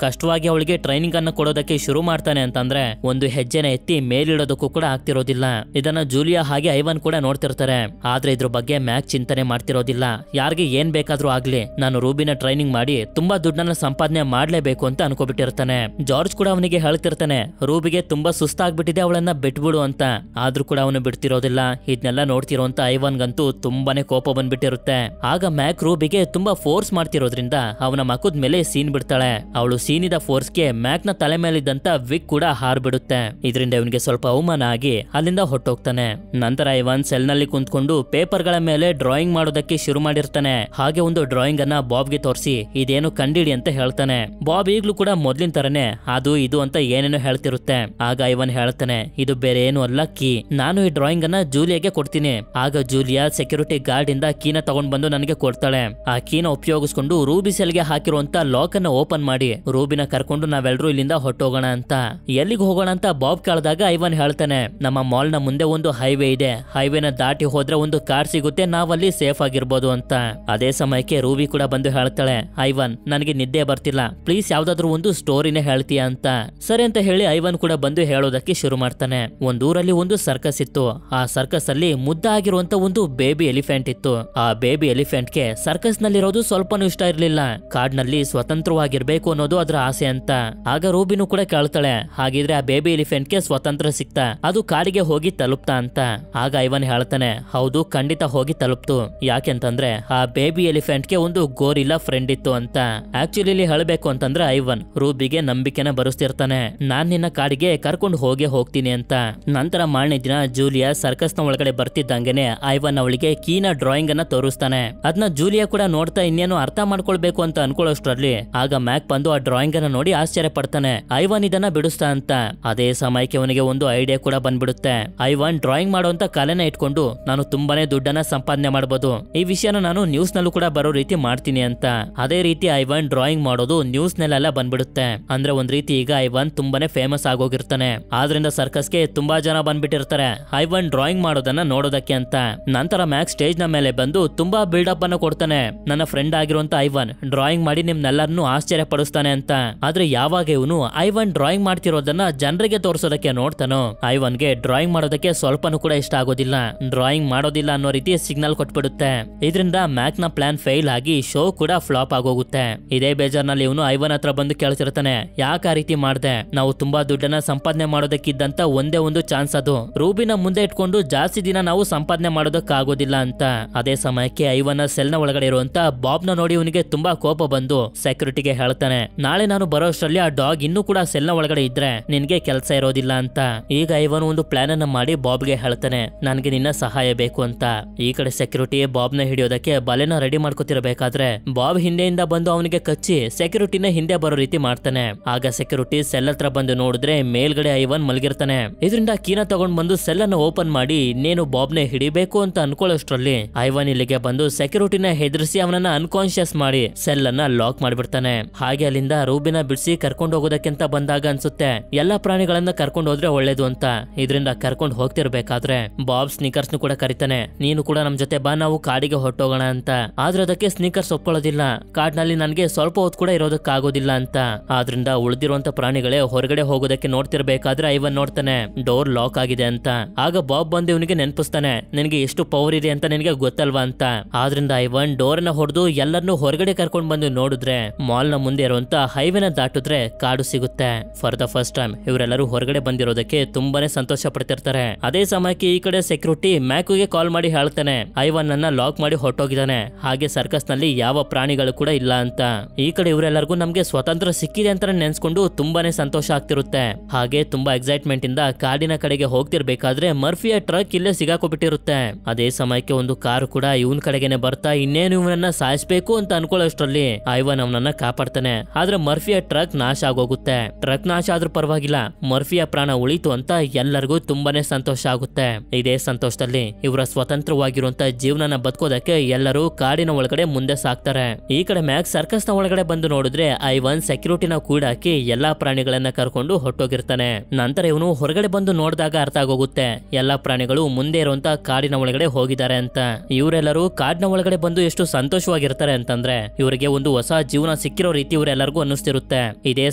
ಕಷ್ಟವಾಗಿ ಅವಳಿಗೆ ಟ್ರೈನಿಂಗ್ ಅನ್ನ ಕೊಡೋದಕ್ಕೆ ಶುರು ಮಾಡ್ತಾನೆ ಅಂತಂದ್ರೆ ಒಂದು ಹೆಜ್ಜೆನ ಎತ್ತಿ ಮೇಲಿಡೋದಕ್ಕೂ ಕೂಡ ಆಗ್ತಿರೋದಿಲ್ಲ. ಇದನ್ನ ಜೂಲಿಯಾ ಹಾಗೆ ಐವನ್ ಕೂಡ ನೋಡ್ತಿರ್ತಾರೆ. ಆದ್ರೆ ಇದ್ರ ಬಗ್ಗೆ ಮ್ಯಾಕ್ ಚಿಂತನೆ ಮಾಡ್ತಿರೋದಿಲ್ಲ. ಯಾರಿಗೆ ಏನ್ ಬೇಕಾದ್ರೂ ಆಗ್ಲಿ, ನಾನು ರೂಬಿನ ಟ್ರೈನಿಂಗ್ ಮಾಡಿ ತುಂಬಾ ದುಡ್ಡನ್ನ ಸಂಪಾದನೆ ಮಾಡ್ಲೇಬೇಕು ಅಂತ ಅನ್ಕೋಬಿಟ್ಟಿರ್ತಾನೆ. ಜಾರ್ಜ್ ಕೂಡ ಅವನಿಗೆ ಹೇಳ್ತಿರ್ತಾನೆ, ರೂಬಿಗೆ ತುಂಬಾ ಸುಸ್ತಾಗ್ಬಿಟ್ಟಿದೆ, ಅವಳನ್ನ ಬಿಟ್ಬಿಡು ಅಂತ. ಆದ್ರೂ ಕೂಡ ಅವನು ಬಿಡ್ತಿರೋದಿಲ್ಲ. ಇದನ್ನೆಲ್ಲ ನೋಡ್ತಿರೋಂತ ಐವನ್ಗಂತೂ ತುಂಬಾನೇ ಕೋಪ ಬಂದ್ಬಿಟ್ಟಿರುತ್ತೆ. ಆಗ ಮ್ಯಾಕ್ ರೂಬಿಗೆ ತುಂಬಾ ಫೋರ್ಸ್ ಮಾಡ್ತಿರೋದ್ರಿಂದ ಅವನ ಮಕ್ಕದ ಮೇಲೆ ಸೀನ್ ಬಿಡ್ತಾಳೆ. ಅವಳು ಸೀನಿದ ಫೋರ್ಸ್ಗೆ ಮ್ಯಾಕ್ ನ ತಲೆ ಮೇಲಿದ್ದಂತ ವಿಗ್ ಕೂಡ ಹಾರ್ಬಿಡುತ್ತೆ. ಇದರಿಂದ ಇವನಿಗೆ ಸ್ವಲ್ಪ ಅವಮಾನ ಆಗಿ ಅಲ್ಲಿಂದ ಹೊಟ್ಟೋಗ್ತಾನೆ. ನಂತರ ಐವನ್ ಸೆಲ್ ನಲ್ಲಿ ಕುಂತ್ಕೊಂಡು ಪೇಪರ್ ಗಳ ಮೇಲೆ ಡ್ರಾಯಿಂಗ್ ಮಾಡೋದಕ್ಕೆ ಶುರು ಮಾಡಿರ್ತಾನೆ. ಹಾಗೆ ಒಂದು ಡ್ರಾಯಿಂಗ್ ಅನ್ನ ಬಾಬ್ಗೆ ತೋರಿಸಿ ಇದೇನು ಕಂಡಿಡಿ ಅಂತ ಹೇಳ್ತಾನೆ. ಬಾಬ್ ಈಗ್ಲೂ ಕೂಡ ಮೊದ್ಲಿನ ತರನೇ ಅದು ಇದು ಅಂತ ಏನೇನೋ ಹೇಳ್ತಿರುತ್ತೆ. ಆಗ ಐವನ್ ಹೇಳ್ತಾನೆ, ಇದು ಬೇರೆ ಏನು ಅಲ್ಲ, ಕೀ. ನಾನು ಈ ಡ್ರಾಯಿಂಗ್ ಅನ್ನ ಜೂಲಿಯಾಗೆ ಕೊಡ್ತೀನಿ. ಆಗ ಜೂಲಿಯಾ ಸೆಕ್ಯೂರಿಟಿ ಗಾರ್ಡ್ ಇಂದ ಕೀನ ತಗೊಂಡ್ ಬಂದು ನನಗೆ ಕೊಡ್ತಾಳೆ. ಆ ಕೀನ ಉಪಯೋಗಿಸ್ಕೊಂಡು ರೂಬಿ ಸೆಲ್ಗೆ ಹಾಕಿರುವಂತ ಲಾಕ್ ಅನ್ನ ಓಪನ್ ಮಾಡಿ ರೂಬಿನ ಕರ್ಕೊಂಡು ನಾವೆಲ್ಲರೂ ಇಲ್ಲಿಂದ ಹೊಟ್ಟೋಗೋಣ ಅಂತ. ಎಲ್ಲಿಗೆ ಹೋಗೋಣ ಅಂತ ಬಾಬ್ ಕೇಳಿದಾಗ ಐವನ್ ಹೇಳ್ತಾನೆ, ನಮ್ಮ ಮಾಲ್ ನ ಮುಂದೆ ಒಂದು ಹೈವೇ ಇದೆ, ಹೈವೇನ ದಾಟಿ ಹೋದ್ರೆ ಒಂದು ಕಾರ್ ಸಿಗುತ್ತೆ, ನಾವಲ್ಲಿ ಸೇಫ್ ಆಗಿರ್ಬೋದು ಅಂತ. ಅದೇ ಸಮಯಕ್ಕೆ ರೂಬಿ ಕೂಡ ಬಂದು ಹೇಳ್ತಾಳೆ, ಐವನ್ ನನಗೆ ನಿದ್ದೆ ಬರ್ತಿಲ್ಲ, ಪ್ಲೀಸ್ ಯಾವ್ದಾದ್ರು ಒಂದು ಸ್ಟೋರಿನೇ ಹೇಳ್ತೀಯ ಅಂತ. ಸರಿ ಅಂತ ಹೇಳಿ ಐವನ್ ಕೂಡ ಬಂದು ಹೇಳೋದಕ್ಕೆ ಶುರು ಮಾಡ್ತಾನೆ. ಒಂದೂರಲ್ಲಿ ಒಂದು ಸರ್ಕಸ್ ಇತ್ತು. ಆ ಸರ್ಕಸ್ ಅಲ್ಲಿ ಮುದ್ದಾಗಿರುವಂತ ಒಂದು ಬೇಬಿ ಎಲಿಫೆಂಟ್ ಇತ್ತು. ಆ ಬೇಬಿ ಎಲಿಫೆಂಟ್ ಗೆ ಸರ್ಕಸ್ ನಲ್ಲಿರೋದು ಸ್ವಲ್ಪನೂ ಇಷ್ಟ ಇರ್ಲಿಲ್ಲ. ಕಾಡ್ನಲ್ಲಿ ಸ್ವತಂತ್ರವಾಗಿರ್ಬೇಕು ಅನ್ನೋದು ಅದರ ಆಸೆ ಅಂತ. ಆಗ ರೂಬಿನು ಕೂಡ ಕೇಳ್ತಾಳೆ, ಹಾಗಿದ್ರೆ ಆ ಬೇಬಿ ಎಲಿಫೆಂಟ್ ಗೆ ಸ್ವತಂತ್ರ ಸಿಕ್ತಾ, ಅದು ಕಾಡಿಗೆ ಹೋಗಿ ತಲುಪ್ತಾ ಅಂತ. ಆಗ ಐವನ್ ಹೇಳ್ತಾನೆ, ಹೌದು ಖಂಡಿತ ಹೋಗಿ ತಲುಪ್ತು. ಯಾಕೆಂತಂದ್ರೆ ಆ ಬೇಬಿ ಎಲಿಫೆಂಟ್ ಗೆ ಒಂದು ಗೋರಿಲ್ಲಾ ಫ್ರೆಂಡ್ ಇತ್ತು ಅಂತ. ಆಕ್ಚುಲಿ ಇಲ್ಲಿ ಹೇಳಬೇಕು ಅಂತಂದ್ರೆ ಐವನ್ ರೂಬಿಗೆ ನಂಬಿಕೆನ ಬರೆಸ್ತಿರ್ತಾನೆ, ನಾನ್ ನಿನ್ನ ಕಾಡಿಗೆ ಕರ್ಕೊಂಡು ಹೋಗ್ತೀನಿ ಅಂತ. ನಂತರ ಮಾರನೇ ದಿನ ಜೂಲಿಯಾ ಸರ್ಕಸ್ ನ ಒಳಗಡೆ ಬರ್ತಿದ್ದಂಗೆನೆ ಐವನ್ ಅವಳಿಗೆ ಕೀನ ಡ್ರಾಯಿಂಗ್ ಅನ್ನ ತೋರಿಸ್ತಾನೆ. ಅದನ್ನ ಜೂಲಿಯಾ ಕೂಡ ನೋಡ್ತಾ ಇನ್ನೇನು ಅರ್ಥ ಮಾಡ್ಕೊಳ್ಬೇಕು ಅಂತ ಅನ್ಕೊಳ್ಳೋಷ್ಟ್ರಲ್ಲಿ ಆಗ ಮ್ಯಾಕ್ ಬಂದು ಆ ಡ್ರಾಯಿಂಗ್ ಅನ್ನ ನೋಡಿ ಆಶ್ಚರ್ಯ ಪಡ್ತಾನೆ. ಐವನ್ ಇದನ್ನ ಬಿಡಿಸ್ತಾ ಅಂತ. ಅದೇ ಸಮಯಕ್ಕೆ ಅವನಿಗೆ ಒಂದು ಐಡಿಯಾ ಕೂಡ ಬಂದ್ಬಿಡುತ್ತೆ. ಐವನ್ ಡ್ರಾಯಿಂಗ್ ಮಾಡುವಂತ ಕಲೆನ ಇಟ್ಕೊಂಡು ನಾನು ತುಂಬಾನೇ ದುಡ್ಡನ್ನ ಸಂಪಾದನೆ ಮಾಡಬಹುದು, ಈ ವಿಷಯನ ನಾನು ನ್ಯೂಸ್ ನಲ್ಲೂ ಕೂಡ ಬರೋ ರೀತಿ ಮಾಡ್ತೀನಿ ಅಂತ. ಅದೇ ರೀತಿ ಐವನ್ ಡ್ರಾಯಿಂಗ್ ಮಾಡೋದು ನ್ಯೂಸ್ ನಲ್ಲೆಲ್ಲ ಬಂದ್ಬಿಡುತ್ತೆ. ಅಂದ್ರೆ ಒಂದ್ ರೀತಿ ಈಗ ಐವನ್ ತುಂಬಾನೇ ಫೇಮಸ್ ಆಗೋಗಿರ್ತಾನೆ. ಆದ್ರಿಂದ ಸರ್ಕಸ್ಗೆ ತುಂಬಾ ಜನ ಬಂದ್ಬಿಟ್ಟಿರ್ತಾರೆ ಐವನ್ ಡ್ರಾಯಿಂಗ್ ಮಾಡೋದನ್ನ ನೋಡೋದಕ್ಕೆ ಅಂತ. ನಂತರ ಮ್ಯಾಕ್ ಸ್ಟೇಜ್ ನ ಮೇಲೆ ಬಂದು ತುಂಬಾ ಬಿಲ್ಡಪ್ ಅನ್ನ ಕೊಡ್ತಾನೆ. ನನ್ನ ಫ್ರೆಂಡ್ ಆಗಿರುವಂತ ಐವನ್ ಡ್ರಾಯಿಂಗ್ ಮಾಡಿ ನಿಮ್ನೆಲ್ಲರನ್ನು ಆಶ್ಚರ್ಯ ಪಡಿಸ್ತಾನೆ ಅಂತ. ಆದ್ರೆ ಯಾವಾಗ ಇವನು ಐವನ್ ಡ್ರಾಯಿಂಗ್ ಮಾಡ್ತಿರೋದನ್ನ ಜನರಿಗೆ ತೋರಿಸೋದಕ್ಕೆ ನೋಡ್ತಾನೋ ಐವನ್ಗೆ ಡ್ರಾಯಿಂಗ್ ಮಾಡೋದಕ್ಕೆ ಸ್ವಲ್ಪನೂ ಕೂಡ ಇಷ್ಟ ಆಗೋದಿಲ್ಲ. ಡ್ರಾಯಿಂಗ್ ಮಾಡೋದಿಲ್ಲ ಅನ್ನೋ ರೀತಿ ಸಿಗ್ನಲ್ ಕೊಟ್ಬಿಡುತ್ತೆ. ಇದರಿಂದ ಮ್ಯಾಕ್ ನ ಪ್ಲಾನ್ ಫೇಲ್ ಆಗಿ ಶೋ ಕೂಡ ಫ್ಲಾಪ್ ಆಗೋಗುತ್ತೆ. ಇದೇ ಬೇಜಾರ್ನಲ್ಲಿ ಇವನು ಐವನ್ ಹತ್ರ ಬಂದು ಕೇಳ್ತಿರ್ತಾನೆ, ಯಾಕೆ ಆ ರೀತಿ ಮಾಡ್ದೆ, ನಾವು ತುಂಬಾ ದುಡ್ಡನ್ನ ಸಂಪಾದನೆ ಮಾಡೋದಕ್ಕಿದ್ದಂತ ಒಂದೇ ಒಂದು ಚಾನ್ಸ್ ಅದು, ರೂಬಿನ ಮುಂದೆ ಇಟ್ಕೊಂಡು ಜಾಸ್ತಿ ದಿನ ನಾವು ಸಂಪಾದನೆ ಮಾಡೋದಕ್ಕಾಗೋದಿಲ್ಲ ಅಂತ. ಅದೇ ಸಮಯಕ್ಕೆ ಐವನ್ ಸೆಲ್ ನ ಒಳಗಡೆ ಇರುವಂತ ಬಾಬ್ ನ ನೋಡಿ ಇವನಿಗೆ ತುಂಬಾ ಕೋಪ ಬಂದು ಸೆಕ್ಯೂರಿಟಿಗೆ ಹೇಳ್ತಾನೆ, ನಾಳೆ ನಾನು ಬರೋಷ್ಟರಲ್ಲಿ ಆ ಡಾಗ್ ಇನ್ನೂ ಕೂಡ ಸೆಲ್ ನ ಒಳಗಡೆ ಇದ್ರೆ ನಿನ್ಗೆ ಕೆಲಸ ಇರೋದಿಲ್ಲ ಅಂತ. ಈಗ ಐವನ್ ಒಂದು ಪ್ಲಾನ್ ಅನ್ನ ಮಾಡಿ ಬಾಬ್ಗೆ ಹೇಳ್ತಾನೆ, ನನ್ಗೆ ನಿನ್ನ ಸಹಾಯ ಬೇಕು ಅಂತ. ಈ ಕಡೆ ಸೆಕ್ಯೂರಿಟಿ ಬಾಬ್ ನ ಹಿಡಿಯೋದಕ್ಕೆ ಬಲೆನ ರೆಡಿ ಮಾಡ್ಕೊತಿರ್ಬೇಕಾದ್ರೆ ಬಾಬ್ ಹಿಂದೆಯಿಂದ ಬಂದು ಅವನಿಗೆ ಕಚ್ಚಿ ಸೆಕ್ಯೂರಿಟಿನ ಹಿಂದೆ ಬರೋ ರೀತಿ ಮಾಡ್ತಾನೆ. ಆಗ ಸೆಕ್ಯೂರಿಟಿ ಸೆಲ್ ಹತ್ರ ಬಂದು ನೋಡಿದ್ರೆ ಮೇಲ್ಗಡೆ ಐವನ್ ಮಲಗಿರ್ತಾನೆ. ಇದರಿಂದ ಕೀನ ತಗೊಂಡ್ ಬಂದು ಸೆಲ್ ಅನ್ನ ಓಪನ್ ಮಾಡಿ ಇನ್ನೇನು ಬಾಬ್ ನ ಹಿಡಿಬೇಕು ಅಂತ ಅನ್ಕೊಳ್ಳೋಷ್ಟ್ರಲ್ಲಿ ಐವನ್ ಇಲ್ಲಿಗೆ ಬಂದು ಸೆಕ್ಯೂರಿಟಿನ ಹೆದರಿಸಿ ಅವನನ್ನ ಅನ್ಕಾನ್ಶಿಯಸ್ ಮಾಡಿ ಸೆಲ್ ಅನ್ನ ಲಾಕ್ ಮಾಡ್ಬಿಡ್ತಾನೆ. ಹಾಗೆ ಅಲ್ಲಿಂದ ರೂಬಿನ ಬಿಡಿಸಿ ಕರ್ಕೊಂಡು ಹೋಗೋದಕ್ಕಿಂತ ಬಂದಾಗ ಅನ್ಸುತ್ತೆ ಎಲ್ಲಾ ಪ್ರಾಣಿಗಳನ್ನ ಕರ್ಕೊಂಡು ಹೋದ್ರೆ ಒಳ್ಳೇದು ಅಂತ. ಇದರಿಂದ ಕರ್ಕೊಂಡು ಹೋಗ್ತಿರ್ಬೇಕಾದ್ರೆ ಬಾಬ್ ಸ್ನೀಕರ್ಸ್ ಕೂಡ ಕರಿತಾನೆ, ನೀನು ಕೂಡ ನಮ್ ಜೊತೆ ಬಾ, ನಾವು ಕಾಡಿಗೆ ಹೊಟ್ಟೋಗೋಣ ಅಂತ. ಆದ್ರೆ ಅದಕ್ಕೆ ಸ್ನೀಕರ್ಸ್ ಒಪ್ಕೊಳ್ಳೋದಿಲ್ಲ. ಕಾಡ್ನಲ್ಲಿ ನನ್ಗೆ ಸ್ವಲ್ಪ ಹೊತ್ತು ಕೂಡ ಇರೋದಕ್ಕಾಗೋದಿಲ್ಲ ಅಂತ. ಆದ್ರಿಂದ ಉಳಿದಿರುವಂತ ಪ್ರಾಣಿಗಳೇ ಹೊರಗಡೆ ಹೋಗೋದಕ್ಕೆ ನೋಡ್ತಿರ್ಬೇಕಾದ್ರೆ ಐವನ್ ನೋಡ್ತಾನೆ ಡೋರ್ ಲಾಕ್ ಆಗಿದೆ ಅಂತ. ಆಗ ಬಾಬ್ ಬಂದು ಇವನಿಗೆ ನೆನಪಿಸ್ತಾನೆ, ನಿನಗೆ ಎಷ್ಟು ಪವರ್ ಇದೆ ಅಂತ ನಿನಗೆ ಗೊತ್ತಲ್ವಾ ಅಂತ. ಆದ್ರಿಂದ ಐವನ್ ಡೋರ್ ನ ಹೊಡೆದು ಎಲ್ಲರನ್ನು ಹೊರಗಡೆ ಕರ್ಕೊಂಡು ಬಂದು ನೋಡಿದ್ರೆ ಮಾಲ್ ನ ಮುಂದೆ ಇರುವಂತ ಹೈವೇನ ದಾಟಿದ್ರೆ ಕಾಡು ಸಿಗುತ್ತೆ. ಫಾರ್ ದ ಫಸ್ಟ್ ಟೈಮ್ ಇವರೆಲ್ಲರೂ ಹೊರಗಡೆ ಬಂದಿರೋದಕ್ಕೆ ತುಂಬಾನೇ ಸಂತೋಷ ಪಡ್ತಿರ್ತಾರೆ. ಅದೇ ಸಮಯಕ್ಕೆ ಈ ಕಡೆ ಸೆಕ್ಯೂರಿಟಿ ಮ್ಯಾಕ್ಗೆ ಕಾಲ್ ಮಾಡಿ ಹೇಳ್ತಾನೆ, ಐವನ್ ಅನ್ನ ಲಾಕ್ ಮಾಡಿ ಹೊರಟೋಗಿದ್ದಾನೆ, ಹಾಗೆ ಸರ್ಕಸ್ ನಲ್ಲಿ ಯಾವ ಪ್ರಾಣಿಗಳು ಕೂಡ ಇಲ್ಲ ಅಂತ. ಈ ಕಡೆ ಇವರೆಲ್ಲರಿಗೂ ನಮ್ಗೆ ಸ್ವತಂತ್ರ ಸಿಕ್ಕಿದೆ ಅಂತ ನೆನ್ಸ್ಕೊಂಡು ತುಂಬಾನೇ ಸಂತೋಷ ಆಗ್ತಿರುತ್ತೆ. ಹಾಗೆ ತುಂಬಾ ಎಕ್ಸೈಟ್ಮೆಂಟ್ ಇಂದ ಕಾಡಿನ ಕಡೆಗೆ ಹೋಗ್ತಿರ್ಬೇಕಾದ್ರೆ ಮರ್ಫಿಯ ಟ್ರಕ್ ಇಲ್ಲೇ ಸಿಗಾಕೋಬಿಟ್ಟಿರುತ್ತೆ. ಅದೇ ಸಮಯಕ್ಕೆ ಒಂದು ಕಾರು ಕೂಡ ಇವನ್ ಕಡೆಗೆನೆ ಬರ್ತಾ ಇನ್ನೇನು ಇವನನ್ನ ಸಾಯಿಸ್ಬೇಕು ಅಂತ ಅನ್ಕೊಳ್ಳೋಷ್ಟ್ರಲ್ಲಿ ಅಷ್ಟರಲ್ಲಿ ಐವನ್ ಅವನನ್ನ ಕಾಪಾಡ್ತಾನೆ. ಆದ್ರೆ ಮರ್ಫಿಯ ಟ್ರಕ್ ನಾಶ ಆಗೋಗುತ್ತೆ. ಟ್ರಕ್ ನಾಶ ಆದ್ರೂ ಪರವಾಗಿಲ್ಲ, ಮರ್ಫಿಯ ಪ್ರಾಣ ಉಳಿತು ಅಂತ ಎಲ್ಲರಿಗೂ ತುಂಬಾನೇ ಸಂತೋಷ ಆಗುತ್ತೆ. ಇದೇ ಸಂತೋಷದಲ್ಲಿ ಇವರ ಸ್ವತಂತ್ರವಾಗಿರುವಂತ ಜೀವನನ ಬದುಕೋದಕ್ಕೆ ಎಲ್ಲರೂ ಕಾಡಿನ ಒಳಗಡೆ ಮುಂದೆ ಸಾಕ್ತಾರೆ. ಈ ಕಡೆ ಮ್ಯಾಕ್ ಸರ್ಕಸ್ ನ ಒಳಗಡೆ ಬಂದು ನೋಡಿದ್ರೆ ಐವನ್ ಸೆಕ್ಯೂರಿಟಿನ ಕೂಡಾಕಿ ಎಲ್ಲಾ ಪ್ರಾಣಿಗಳನ್ನ ಕರ್ಕೊಂಡು ಹೊಟ್ಟೋಗಿರ್ತಾನೆ. ನಂತರ ಇವನು ಹೊರಗಡೆ ಬಂದು ನೋಡಿದಾಗ ಅರ್ಥ ಆಗೋಗುತ್ತೆ ಎಲ್ಲಾ ಪ್ರಾಣಿಗಳು ಮುಂದೆ ಇರುವಂತ ಕಾಡಿನ ಒಳಗಡೆ ಹೋಗಿದ್ದಾರೆ ಅಂತ. ಇವರೆಲ್ಲರೂ ಕಾಡಿನ ಒಳಗಡೆ ಬಂದು ಎಷ್ಟು ಸಂತೋಷವಾಗಿರ್ತಾರೆ ಅಂತಂದ್ರೆ ಇವರಿಗೆ ಒಂದು ಹೊಸ ಜೀವನ ಸಿಕ್ಕಿರೋ ರೀತಿ ಇವರೆಲ್ಲರಿಗೂ ಅನ್ನಿಸ್ತಿರುತ್ತೆ. ಇದೇ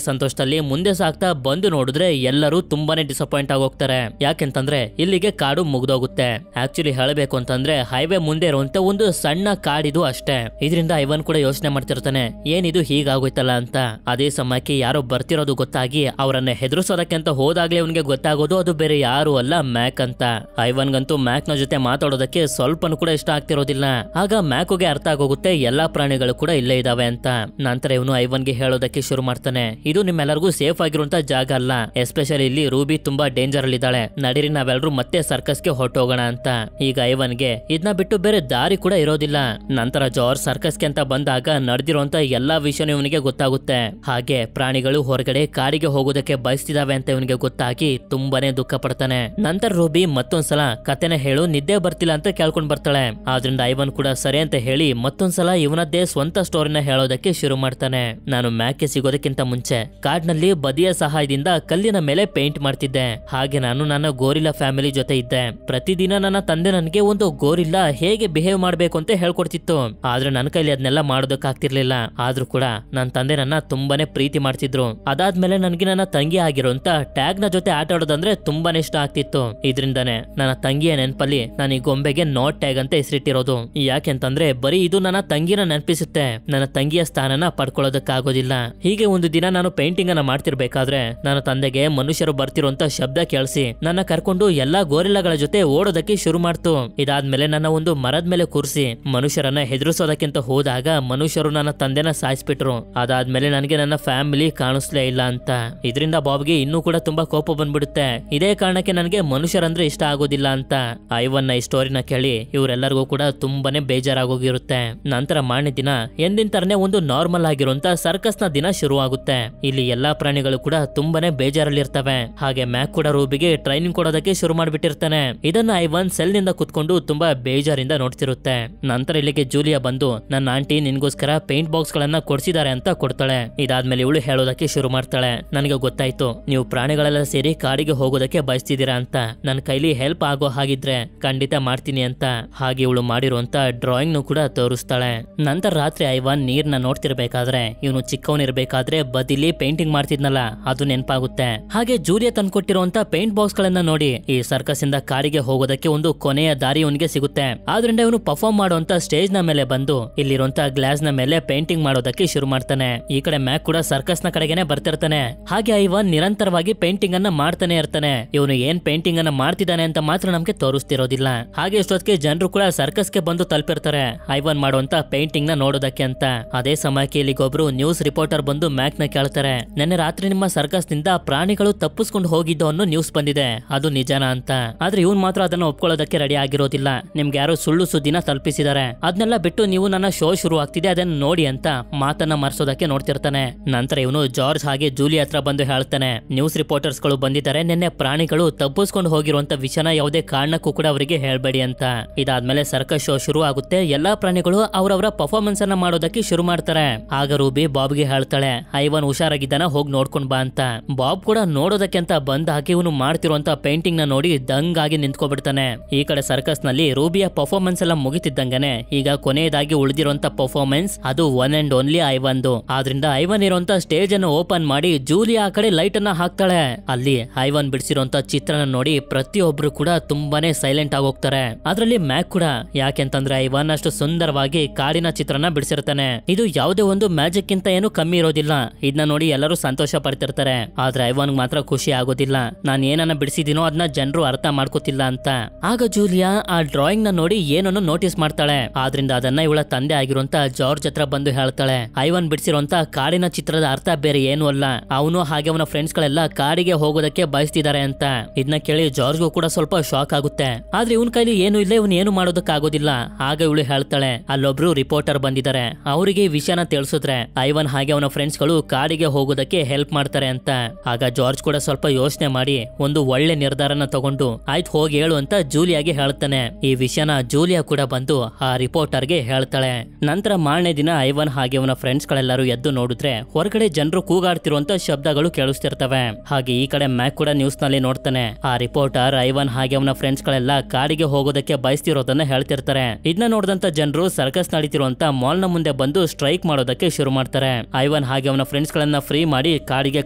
ಸಂತೋಷದಲ್ಲಿ ಮುಂದೆ ಸಾಕ್ತಾ ಬಂದು ನೋಡಿದ್ರೆ ಎಲ್ಲರೂ ತುಂಬಾನೇ ಡಿಸಪಾಯಿಂಟ್ ಆಗೋಗ್ತಾರೆ. ಯಾಕೆಂತಂದ್ರೆ ಇಲ್ಲಿಗೆ ಕಾಡು ಮುಗ್ದೋಗುತ್ತೆ. ಆಕ್ಚುಲಿ ಹೇಳಬೇಕು ಅಂತಂದ್ರೆ ಹೈವೇ ಮುಂದೆ ಇರುವಂತ ಒಂದು ಸಣ್ಣ ಕಾಡಿದು ಅಷ್ಟೇ. ಇದರಿಂದ ಐವನ್ ಕೂಡ ಯೋಚನೆ ಮಾಡ್ತಿರ್ತಾನೆ, ಏನಿದು ಹೀಗಾಗೋಯ್ತಲ್ಲ ಅಂತ. ಅದೇ ಸಮಯಕ್ಕೆ ಯಾರೋ ಬರ್ತಿರೋದು ಗೊತ್ತಾಗಿ ಅವರನ್ನ ಹೆದರ್ಸೋದಕ್ಕೆ ಅಂತ ಹೋದಾಗ್ಲೇ ಅವನಿಗೆ ಗೊತ್ತಾಗೋದು ಅದು ಬೇರೆ ಯಾರು ಅಲ್ಲ, ಮ್ಯಾಕ್ ಅಂತ. ಐವನ್ಗಂತೂ ಮ್ಯಾಕ್ ನ ಜೊತೆ ಮಾತಾಡೋದಕ್ಕೆ ಸ್ವಲ್ಪನೂ ಕೂಡ ಇಷ್ಟ ಆಗ್ತಿರೋದಿಲ್ಲ. ಆಗ ಮ್ಯಾಕ್ಗೆ ಅರ್ಥ ಆಗೋಗುತ್ತೆ ಎಲ್ಲಾ ಪ್ರಾಣಿಗಳು ಕೂಡ ಇಲ್ಲೇ ಇದಾವೆ ಅಂತ. ನಂತರ ಇವನು ಐವನ್ಗೆ ಹೇಳೋದಕ್ಕೆ ಶುರು ಮಾಡ್ತಾನೆ, ಇದು ನಿಮ್ಮೆಲ್ಲರಿಗೂ ಸೇಫ್ ಆಗಿರುವಂತ ಜಾಗ ಅಲ್ಲ, ಎಸ್ಪೆಷಲಿ ಇಲ್ಲಿ ರೂಬಿ ತುಂಬಾ ಡೇಂಜರ್ ಅಲ್ಲಿ ಇದ್ದಾಳೆ, ನಡೀರಿ ನಾವೆಲ್ಲರೂ ಮತ್ತೆ ಸರ್ಕಸ್ಗೆ ಹೊರಟೋಗೋಣ ಅಂತ. ಈಗ ಐವನ್ಗೆ ಇದನ್ನ ಬಿಟ್ಟು ಬೇರೆ ದಾರಿ ಕೂಡ ಇರೋದಿಲ್ಲ. ನಂತರ ಜಾರ್ಜ್ ಸರ್ಕಸ್ಗೆ ಅಂತ ಬಂದಾಗ ನಡೆದಿರುವಂತ ಎಲ್ಲಾ ವಿಷಯನೂ ಇವನಿಗೆ ಗೊತ್ತಾಗುತ್ತೆ. ಹಾಗೆ ಪ್ರಾಣಿಗಳು ಹೊರಗಡೆ ಕಾಡಿಗೆ ಹೋಗೋದಕ್ಕೆ ಬಯಸ್ತಿದಾವೆ ಅಂತ ಇವನಿಗೆ ಗೊತ್ತಾಗಿ ತುಂಬಾನೇ ದುಃಖ ಪಡ್ತಾನೆ. ನಂತರ ರೂಬಿ ಮತ್ತೊಂದ್ಸಲ ಕತೆನ ಹೇಳು, ನಿದ್ದೆ ಬರ್ತಿಲ್ಲ ಅಂತ ಕೇಳ್ಕೊಂಡ್ ಬರ್ತಾಳೆ. ಆದ್ರಿಂದ ಐವನ್ ಕೂಡ ಸರಿ ಅಂತ ಹೇಳಿ ಮತ್ತೊಂದ್ಸಲ ಇವನದ್ದೇ ಸ್ವಂತ ಸ್ಟೋರಿನ ಹೇಳೋದಕ್ಕೆ ಶುರು ಮಾಡ್ತಾನೆ. ನಾನು ಮ್ಯಾಕ್ಗೆ ಸಿಗೋದಕ್ಕಿಂತ ಮುಂಚೆ ಕಾಡ್ನಲ್ಲಿ ಬದಿಯ ಸಹಾಯದಿಂದ ಕಲ್ಲಿನ ಮೇಲೆ ಪೇಂಟ್ ಮಾಡ್ತಿದ್ದೆ. ಹಾಗೆ ನಾನು ನನ್ನ ಗೋರಿಲ್ಲಾ ಫ್ಯಾಮಿಲಿ ಜೊತೆ ಇದ್ದೆ. ಪ್ರತಿದಿನ ನನ್ನ ತಂದೆ ನನಗೆ ಒಂದು ಗೋರಿಲ್ಲಾ ಹೇಗೆ ಬಿಹೇವ್ ಮಾಡ್ಬೇಕು ಅಂತ ಹೇಳ್ಕೊಡ್ತಿತ್ತು. ಆದ್ರೆ ನನ್ನ ಕೈಲಿ ಅದನ್ನೆಲ್ಲ ಮಾಡೋದಕ್ಕಾಗ್ತಿರ್ಲಿಲ್ಲ. ಆದ್ರೂ ಕೂಡ ನನ್ನ ತಂದೆ ನನ್ನ ತುಂಬಾನೇ ಪ್ರೀತಿ ಮಾಡ್ತಿದ್ರು. ಅದಾದ್ಮೇಲೆ ನನಗೆ ನನ್ನ ತಂಗಿ ಆಗಿರುವಂತ ಟ್ಯಾಗ್ ನ ಜೊತೆ ಆಟ ಆಡೋದಂದ್ರೆ ತುಂಬಾನೇ ಇಷ್ಟ ಆಗ್ತಿತ್ತು. ಇದರಿಂದಾನೆ ನನ್ನ ತಂಗಿಯ ನೆನಪಲ್ಲಿ ನಾನು ಈ ಗೊಂಬೆಗೆ ನಾಟ್ ಟ್ಯಾಗ್ ಅಂತ ಹೆಸರಿಟ್ಟಿರೋದು. ಯಾಕೆಂತಂದ್ರೆ ಬರೀ ಇದು ನನ್ನ ತಂಗಿನ ನೆನಪಿಸುತ್ತೆ, ನನ್ನ ತಂಗಿಯ ಸ್ಥಾನನ ಪಡ್ಕೊಳ್ಳೋದಕ್ಕಾಗೋದಿಲ್ಲ. ಹೀಗೆ ಒಂದು ದಿನ ನಾನು ಪೇಂಟಿಂಗ್ ಅನ್ನ ಮಾಡ್ತಿರ್ಬೇಕಾದ್ರೆ ನನ್ನ ತಂದೆಗೆ ಮನುಷ್ಯರು ಬರ್ತಿರುವಂತ ಶಬ್ದ ಕೇಳಿಸಿ ನನ್ನ ಕರ್ಕೊಂಡು ಎಲ್ಲಾ ಗೋರಿಲ್ಲಾಗಳ ಜೊತೆ ಓಡೋದಕ್ಕೆ ಶುರು ಮಾಡ್ತು. ಇದಾದ್ಮೇಲೆ ನನ್ನ ಒಂದು ಮರದ ಮೇಲೆ ಕೂರಿಸಿ ಮನುಷ್ಯರನ್ನ ಹೆದರಿಸೋದಕ್ಕಿಂತ ಹೋದಾಗ ಮನುಷ್ಯರು ನನ್ನ ತಂದೆನ ಸಾಯಿಸ್ಬಿಟ್ರು. ಅದಾದ್ಮೇಲೆ ನನಗೆ ನನ್ನ ಫ್ಯಾಮಿಲಿ ಕಾಣಿಸ್ಲೇ ಇಲ್ಲ ಅಂತ. ಇದರಿಂದ ಬಾಬ್ಗೆ ಇನ್ನೂ ಕೂಡ ತುಂಬಾ ಕೋಪ ಬಂದ್ಬಿಡುತ್ತೆ. ಇದೇ ಕಾರಣಕ್ಕೆ ನನಗೆ ಮನುಷ್ಯರಂದ್ರೆ ಇಷ್ಟ ಆಗೋದಿಲ್ಲ ಅಂತ. ಐವನ್ ಈ ಸ್ಟೋರಿನ ಕೇಳಿ ಇವರೆಲ್ಲರಿಗೂ ಕೂಡ ತುಂಬಾನೇ ಬೇಜಾರಾಗೋಗಿರುತ್ತೆ. ನಂತರ ಮಾರನೇ ದಿನ ಎಂದಿನ ತರನೇ ಒಂದು ನಾರ್ಮಲ್ ಆಗಿರುವಂತ ಸರ್ಕಸ್ ನ ದಿನ ಶುರು ಆಗುತ್ತೆ. ಇಲ್ಲಿ ಎಲ್ಲಾ ಪ್ರಾಣಿಗಳು ಕೂಡ ತುಂಬಾನೇ ಬೇಜಾರಲ್ಲಿರ್ತವೆ. ಹಾಗೆ ಮ್ಯಾಕ್ ಕೂಡ ರೂಬಿಗೆ ಟ್ರೈನಿಂಗ್ ಕೊಡೋದಕ್ಕೆ ಶುರು ಮಾಡ್ಬಿಟ್ಟಿರ್ತಾನೆ. ಇದನ್ನ ಐವನ್ ಸೆಲ್ ನಿಂದ ಕುತ್ಕೊಂಡು ತುಂಬಾ ಬೇಜಾರಿಂದ ನೋಡ್ತಿರುತ್ತೆ. ನಂತರ ಇಲ್ಲಿಗೆ ಜೂಲಿಯಾ ಬಂದು ನನ್ನ ಆಂಟಿ ನಿನ್ಗೋಸ್ಕರ ಪೇಂಟ್ ಬಾಕ್ಸ್ ಗಳನ್ನ ಕೊಡ್ಸಿದ್ದಾರೆ ಅಂತ ಕೊಡ್ತಾಳೆ. ಇದಾದ್ಮೇಲೆ ಇವಳು ಹೇಳೋದಕ್ಕೆ ಶುರು ಮಾಡ್ತಾಳೆ, ನನಗೆ ಗೊತ್ತಾಯ್ತು ನೀವು ಪ್ರಾಣಿಗಳೆಲ್ಲ ಸೇರಿ ಕಾಡಿಗೆ ಹೋಗೋದಕ್ಕೆ ಬಯಸ್ತಿದ್ದೀರಾ ಅಂತ. ನನ್ನ ಕೈಲಿ ಹೆಲ್ಪ್ ಆಗೋ ಹಾಗಿದ್ರೆ ಖಂಡಿತ ಮಾಡ್ತೀನಿ ಅಂತ. ಹಾಗೆ ಇವಳು ಮಾಡಿರುವಂತ ಡ್ರಾಯಿಂಗ್ ನು ಕೂಡ ತೋರಿಸ್ತಾಳೆ. ನಂತರ ರಾತ್ರಿ ಐವನ್ ನೀರ್ನ ನೋಡ್ತಿರ್ಬೇಕಾದ್ರೆ ಇವನು ಚಿಕ್ಕವನಿರ್ಬೇಕಾದ್ರೆ ಬದಿಲಿ ಪೇಂಟಿಂಗ್ ಮಾಡ್ತಿದ್ನಲ್ಲ ಅದು ನೆನಪಾಗುತ್ತೆ. ಹಾಗೆ ಜೂಲಿಯಾ ತಂದ್ಕೊಟ್ಟಿರುವಂತ ಪೇಂಟ್ ಬಾಕ್ಸ್ ಗಳನ್ನ ನೋಡಿ ಈ ಸರ್ಕಸ್ ಇಂದ ಕಾಡಿಗೆ ಹೋಗೋದಕ್ಕೆ ಒಂದು ಕೊನೆಯ ದಾರಿ ಇವನಿಗೆ ಸಿಗುತ್ತೆ. ಆದ್ರಿಂದ ಇವನು ಪರ್ಫಾರ್ಮ್ ಮಾಡುವಂತ ಸ್ಟೇಜ್ ನ ಮೇಲೆ ಬಂದು ಇಲ್ಲಿರುವಂತ ಗ್ಲಾಸ್ ನ ಮೇಲೆ ಪೇಂಟಿಂಗ್ ಮಾಡೋದಕ್ಕೆ ಶುರು ಮಾಡ್ತಾನೆ. ಈ ಕಡೆ ಮ್ಯಾಕ್ ಕೂಡ ಸರ್ಕಸ್ ನ ಕಡೆಗೇನೆ ಬರ್ತಿರ್ತಾನೆ. ಹಾಗೆ ಐವನ್ ನಿರಂತರವಾಗಿ ಪೇಂಟಿಂಗ್ ಅನ್ನ ಮಾಡ್ತಾನೆ ಇರ್ತಾನೆ. ಇವನು ಏನ್ ಪೇಂಟಿಂಗ್ ಅನ್ನ ಮಾಡ್ತಿದ್ದಾನೆ ಅಂತ ಮಾತ್ರ ನಮ್ಗೆ ತೋರಿಸ್ತಿರೋದಿಲ್ಲ. ಹಾಗೆ ಇಷ್ಟೊತ್ತಿಗೆ ಜನರು ಕೂಡ ಸರ್ಕಸ್ ಗೆ ಬಂದು ತಲುಪಿರ್ತಾರೆ ಐವನ್ ಮಾಡುವಂತ ಪೇಂಟಿಂಗ್ ನ ನೋಡೋದಕ್ಕೆ ಅಂತ. ಅದೇ ಸಮಯಕ್ಕೆ ಇಲ್ಲಿಗೊಬ್ರು ನ್ಯೂಸ್ ರಿಪೋರ್ಟರ್ ಬಂದು ಮ್ಯಾಕ್ ನ ಕೇಳ್ತಾರೆ, ನೆನ್ನೆ ರಾತ್ರಿ ನಿಮ್ಮ ಸರ್ಕಸ್ ನಿಂದ ಪ್ರಾಣಿಗಳು ತಪ್ಪಿಸ್ಕೊಂಡು ಹೋಗಿದ್ದು ಅನ್ನೋ ನ್ಯೂಸ್ ಬಂದಿದೆ, ಅದು ನಿಜನಾ ಅಂತ. ಆದ್ರೆ ಇವನ್ ಮಾತ್ರ ಅದನ್ನ ಒಪ್ಕೊಳ್ಳೋದಕ್ಕೆ ರೆಡಿ ಆಗಿರೋದಿಲ್ಲ. ನಿಮ್ಗೆ ಯಾರೋ ಸುಳ್ಳು ಸುದ್ದಿನ ತಲುಪಿಸಿದ್ದಾರೆ, ಅದನ್ನೆಲ್ಲ ಬಿಟ್ಟು ನೀವು ನನ್ನ ಶೋ ಶುರು ಆಗ್ತಿದೆ ಅದನ್ನ ನೋಡಿ ಅಂತ ಮಾತನ್ನ ಮರ್ಸೋದಕ್ಕೆ ನೋಡ್ತಿರ್ತಾನೆ. ನಂತರ ಇವನು ಜಾರ್ಜ್ ಹಾಗೆ ಜೂಲಿ ಹತ್ರ ಬಂದು ಹೇಳ್ತಾನೆ, ನ್ಯೂಸ್ ರಿಪೋರ್ಟರ್ಸ್ ಗಳು ಬಂದಿದ್ದಾರೆ, ನಿನ್ನೆ ಪ್ರಾಣಿಗಳು ತಪ್ಪಿಸ್ಕೊಂಡು ಹೋಗಿರುವಂತ ವಿಷಯನ ಯಾವುದೇ ಕಾರಣಕ್ಕೂ ಕೂಡ ಅವರಿಗೆ ಹೇಳ್ಬೇಡಿ ಅಂತ. ಇದಾದ್ಮೇಲೆ ಸರ್ಕಸ್ ಶೋ ಶುರು ಆಗುತ್ತೆ. ಎಲ್ಲಾ ಪ್ರಾಣಿಗಳು ಅವರವರ ಪರ್ಫಾರ್ಮೆನ್ಸ್ ಅನ್ನ ಮಾಡೋದಕ್ಕೆ ಶುರು ಮಾಡ್ತಾರೆ. ಆಗ ರೂಬಿ ಬಾಬ್ಗೆ ಹೇಳ್ತಾಳೆ, ಐವನ್ ಹುಷಾರಾಗಿದ್ದಾನ, ಹೋಗಿ ನೋಡ್ಕೊಂಡ್ ಬಾ ಅಂತ. ಬಾಬ್ ಕೂಡ ನೋಡೋದಕ್ಕೆ ಅಂತ ಬಂದಾಗ ಇವನು ಮಾಡ್ತಿರುವಂತ ಪೇಂಟಿಂಗ್ ನ ನೋಡಿ ದಂಗಾಗಿ ನಿಂತ್ಕೊಬಿಡ್ತಾನೆ. ಈ ಕಡೆ ಸರ್ಕಸ್ ನಲ್ಲಿ ರೂಬಿಯ ಪರ್ಫಾರ್ಮೆನ್ಸ್ ಎಲ್ಲ ಮುಗಿತಿದ್ದಂಗನೆ ಈಗ ಕೊನೆಯದಾಗಿ ಉಳಿದಿರುವಂತ ಪರ್ಫಾರ್ಮೆನ್ಸ್ ಅದು ಒನ್ ಅಂಡ್ ಓನ್ಲಿ ಐವನ್ದು. ಆದ್ರಿಂದ ಐವನ್ ಇರುವಂತ ಸ್ಟೇಜ್ ಅನ್ನು ಓಪನ್ ಮಾಡಿ ಜೂಲಿಯಾ ಆ ಕಡೆ ಲೈಟ್ ಅನ್ನ ಹಾಕ್ತಾಳೆ. ಅಲ್ಲಿ ಐವನ್ ಬಿಡಿಸಿರುವಂತ ಚಿತ್ರನ ನೋಡಿ ಪ್ರತಿಯೊಬ್ರು ಕೂಡ ತುಂಬಾನೇ ಸೈಲೆಂಟ್ ಆಗೋಗ್ತಾರೆ. ಅದ್ರಲ್ಲಿ ಮ್ಯಾಕ್ ಕೂಡ. ಯಾಕೆಂತಂದ್ರೆ ಐವನ್ ಅಷ್ಟು ಸುಂದರವಾಗಿ ಕಾಡಿನ ಚಿತ್ರನ ಬಿಡಿಸಿರ್ತಾನೆ. ಇದು ಯಾವುದೇ ಒಂದು ಮ್ಯಾಜಿಕ್ ಗಿಂತ ಏನು ಕಮ್ಮಿ ಇರೋದಿಲ್ಲ. ಇದನ್ನ ನೋಡಿ ಎಲ್ಲರೂ ಸಂತೋಷ ಪಡ್ತಿರ್ತಾರೆ. ಆದ್ರೆ ಐವನ್ ಮಾತ್ರ ಖುಷಿ ಆಗೋದಿಲ್ಲ. ನಾನ್ ಏನನ್ನ ಬಿಡಿಸಿದೀನೋ ಅದನ್ನ ಜನರು ಅರ್ಥ ಮಾಡ್ಕೋತಿಲ್ಲ ಅಂತ. ಆಗ ಜೂಲಿಯಾ ಆ ಡ್ರಾಯಿಂಗ್ ನ ನೋಡಿ ಏನನ್ನು ನೋಟಿಸ್ ಮಾಡ್ತಾಳೆ. ಆದ್ರಿಂದ ಅದನ್ನ ಇವಳ ತಂದೆ ಆಗಿರುವಂತ ಜಾರ್ಜ್ ಹತ್ರ ಬಂದು ಹೇಳ್ತಾಳೆ, ಐವನ್ ಬಿಡಿಸಿರುವಂತ ಕಾಡಿನ ಚಿತ್ರದ ಅರ್ಥ ಬೇರೆ ಏನು ಅಲ್ಲ, ಅವನು ಹಾಗೆ ಅವನ ಫ್ರೆಂಡ್ಸ್ ಗಳೆಲ್ಲ ಕಾಡಿಗೆ ಹೋಗೋದಕ್ಕೆ ಬಯಸ್ತಿದ್ದಾರೆ ಅಂತ. ಇದನ್ನ ಕೇಳಿ ಜಾರ್ಜ್ಗೂ ಕೂಡ ಸ್ವಲ್ಪ ಶಾಕ್ ಆಗುತ್ತೆ. ಆದ್ರೆ ಇವನ್ ಕೈಲಿ ಏನು ಇಲ್ಲ, ಇವನ್ ಏನು ಮಾಡೋದಕ್ಕಾಗೋದಿಲ್ಲ. ಆಗ ಇವಳು ಹೇಳ್ತಾಳೆ, ಅಲ್ಲೊಬ್ರು ರಿಪೋರ್ಟರ್ ಬಂದಿದ್ದಾರೆ, ಅವರಿಗೆ ಈ ವಿಷಯನ ತಿಳಿಸಿದ್ರೆ ಐವನ್ ಹಾಗೆ ಅವನ ಫ್ರೆಂಡ್ಸ್ ಗಳು ಕಾಡಿಗೆ ಹೋಗೋದಕ್ಕೆ ಹೆಲ್ಪ್ ಮಾಡ್ತಾರೆ ಅಂತ. ಆಗ ಜಾರ್ಜ್ ಕೂಡ ಸ್ವಲ್ಪ ಯೋಚನೆ ಮಾಡಿ ಒಂದು ಒಳ್ಳೆ ನಿರ್ಧಾರನ ತಗೊಂಡು ಆಯ್ತು ಹೋಗಿ ಹೇಳು ಅಂತ ಜೂಲಿಯಾಗೆ ಹೇಳ್ತಾನೆ. ಈ ವಿಷಯನ ಜೂಲಿಯಾ ಕೂಡ ಬಂದು ಆ ರಿಪೋರ್ಟರ್ಗೆ ಹೇಳ್ತಾಳೆ. ನಂತರ ಮಾರನೇ ದಿನ ಐವನ್ ಹಾಗೆ ಅವನ ಫ್ರೆಂಡ್ಸ್ ಗಳೆಲ್ಲರೂ ಎದ್ದು ನೋಡಿದ್ರೆ ಹೊರಗಡೆ ಜನರು ಕೂಗಾಡ್ತಿರುವಂತ ಶಬ್ದಗಳು ಕೇಳಿಸ್ತಿರ್ತವೆ. ಹಾಗೆ ಈ ಕಡೆ ಮ್ಯಾಕ್ ಕೂಡ ನ್ಯೂಸ್ ನಲ್ಲಿ ನೋಡ್ತಾನೆ. ಆ ರಿಪೋರ್ಟರ್ ಐವನ್ ಹಾಗೆ ಅವನ ಫ್ರೆಂಡ್ಸ್ ಗಳೆಲ್ಲ ಕಾಡಿಗೆ ಹೋಗೋದಕ್ಕೆ ಬಯಸ್ತಿರೋದನ್ನ ಹೇಳ್ತಿರ್ತಾರೆ. ಇದನ್ನ ನೋಡಿದಂತ ಜನರು ಸರ್ಕಸ್ ನಡೀತಿರುವಂತ ಮಾಲ್ ನ ಮುಂದೆ ಬಂದು ಸ್ಟ್ರೈಕ್ ಮಾಡೋದಕ್ಕೆ ಶುರು ಮಾಡ್ತಾರೆ. ಐವನ್ ಹಾಗೆ ಅವನ ಫ್ರೆಂಡ್ಸ್ ಗಳನ್ನ ಫ್ರೀ ಮಾಡಿ ಕಾಡಿಗೆ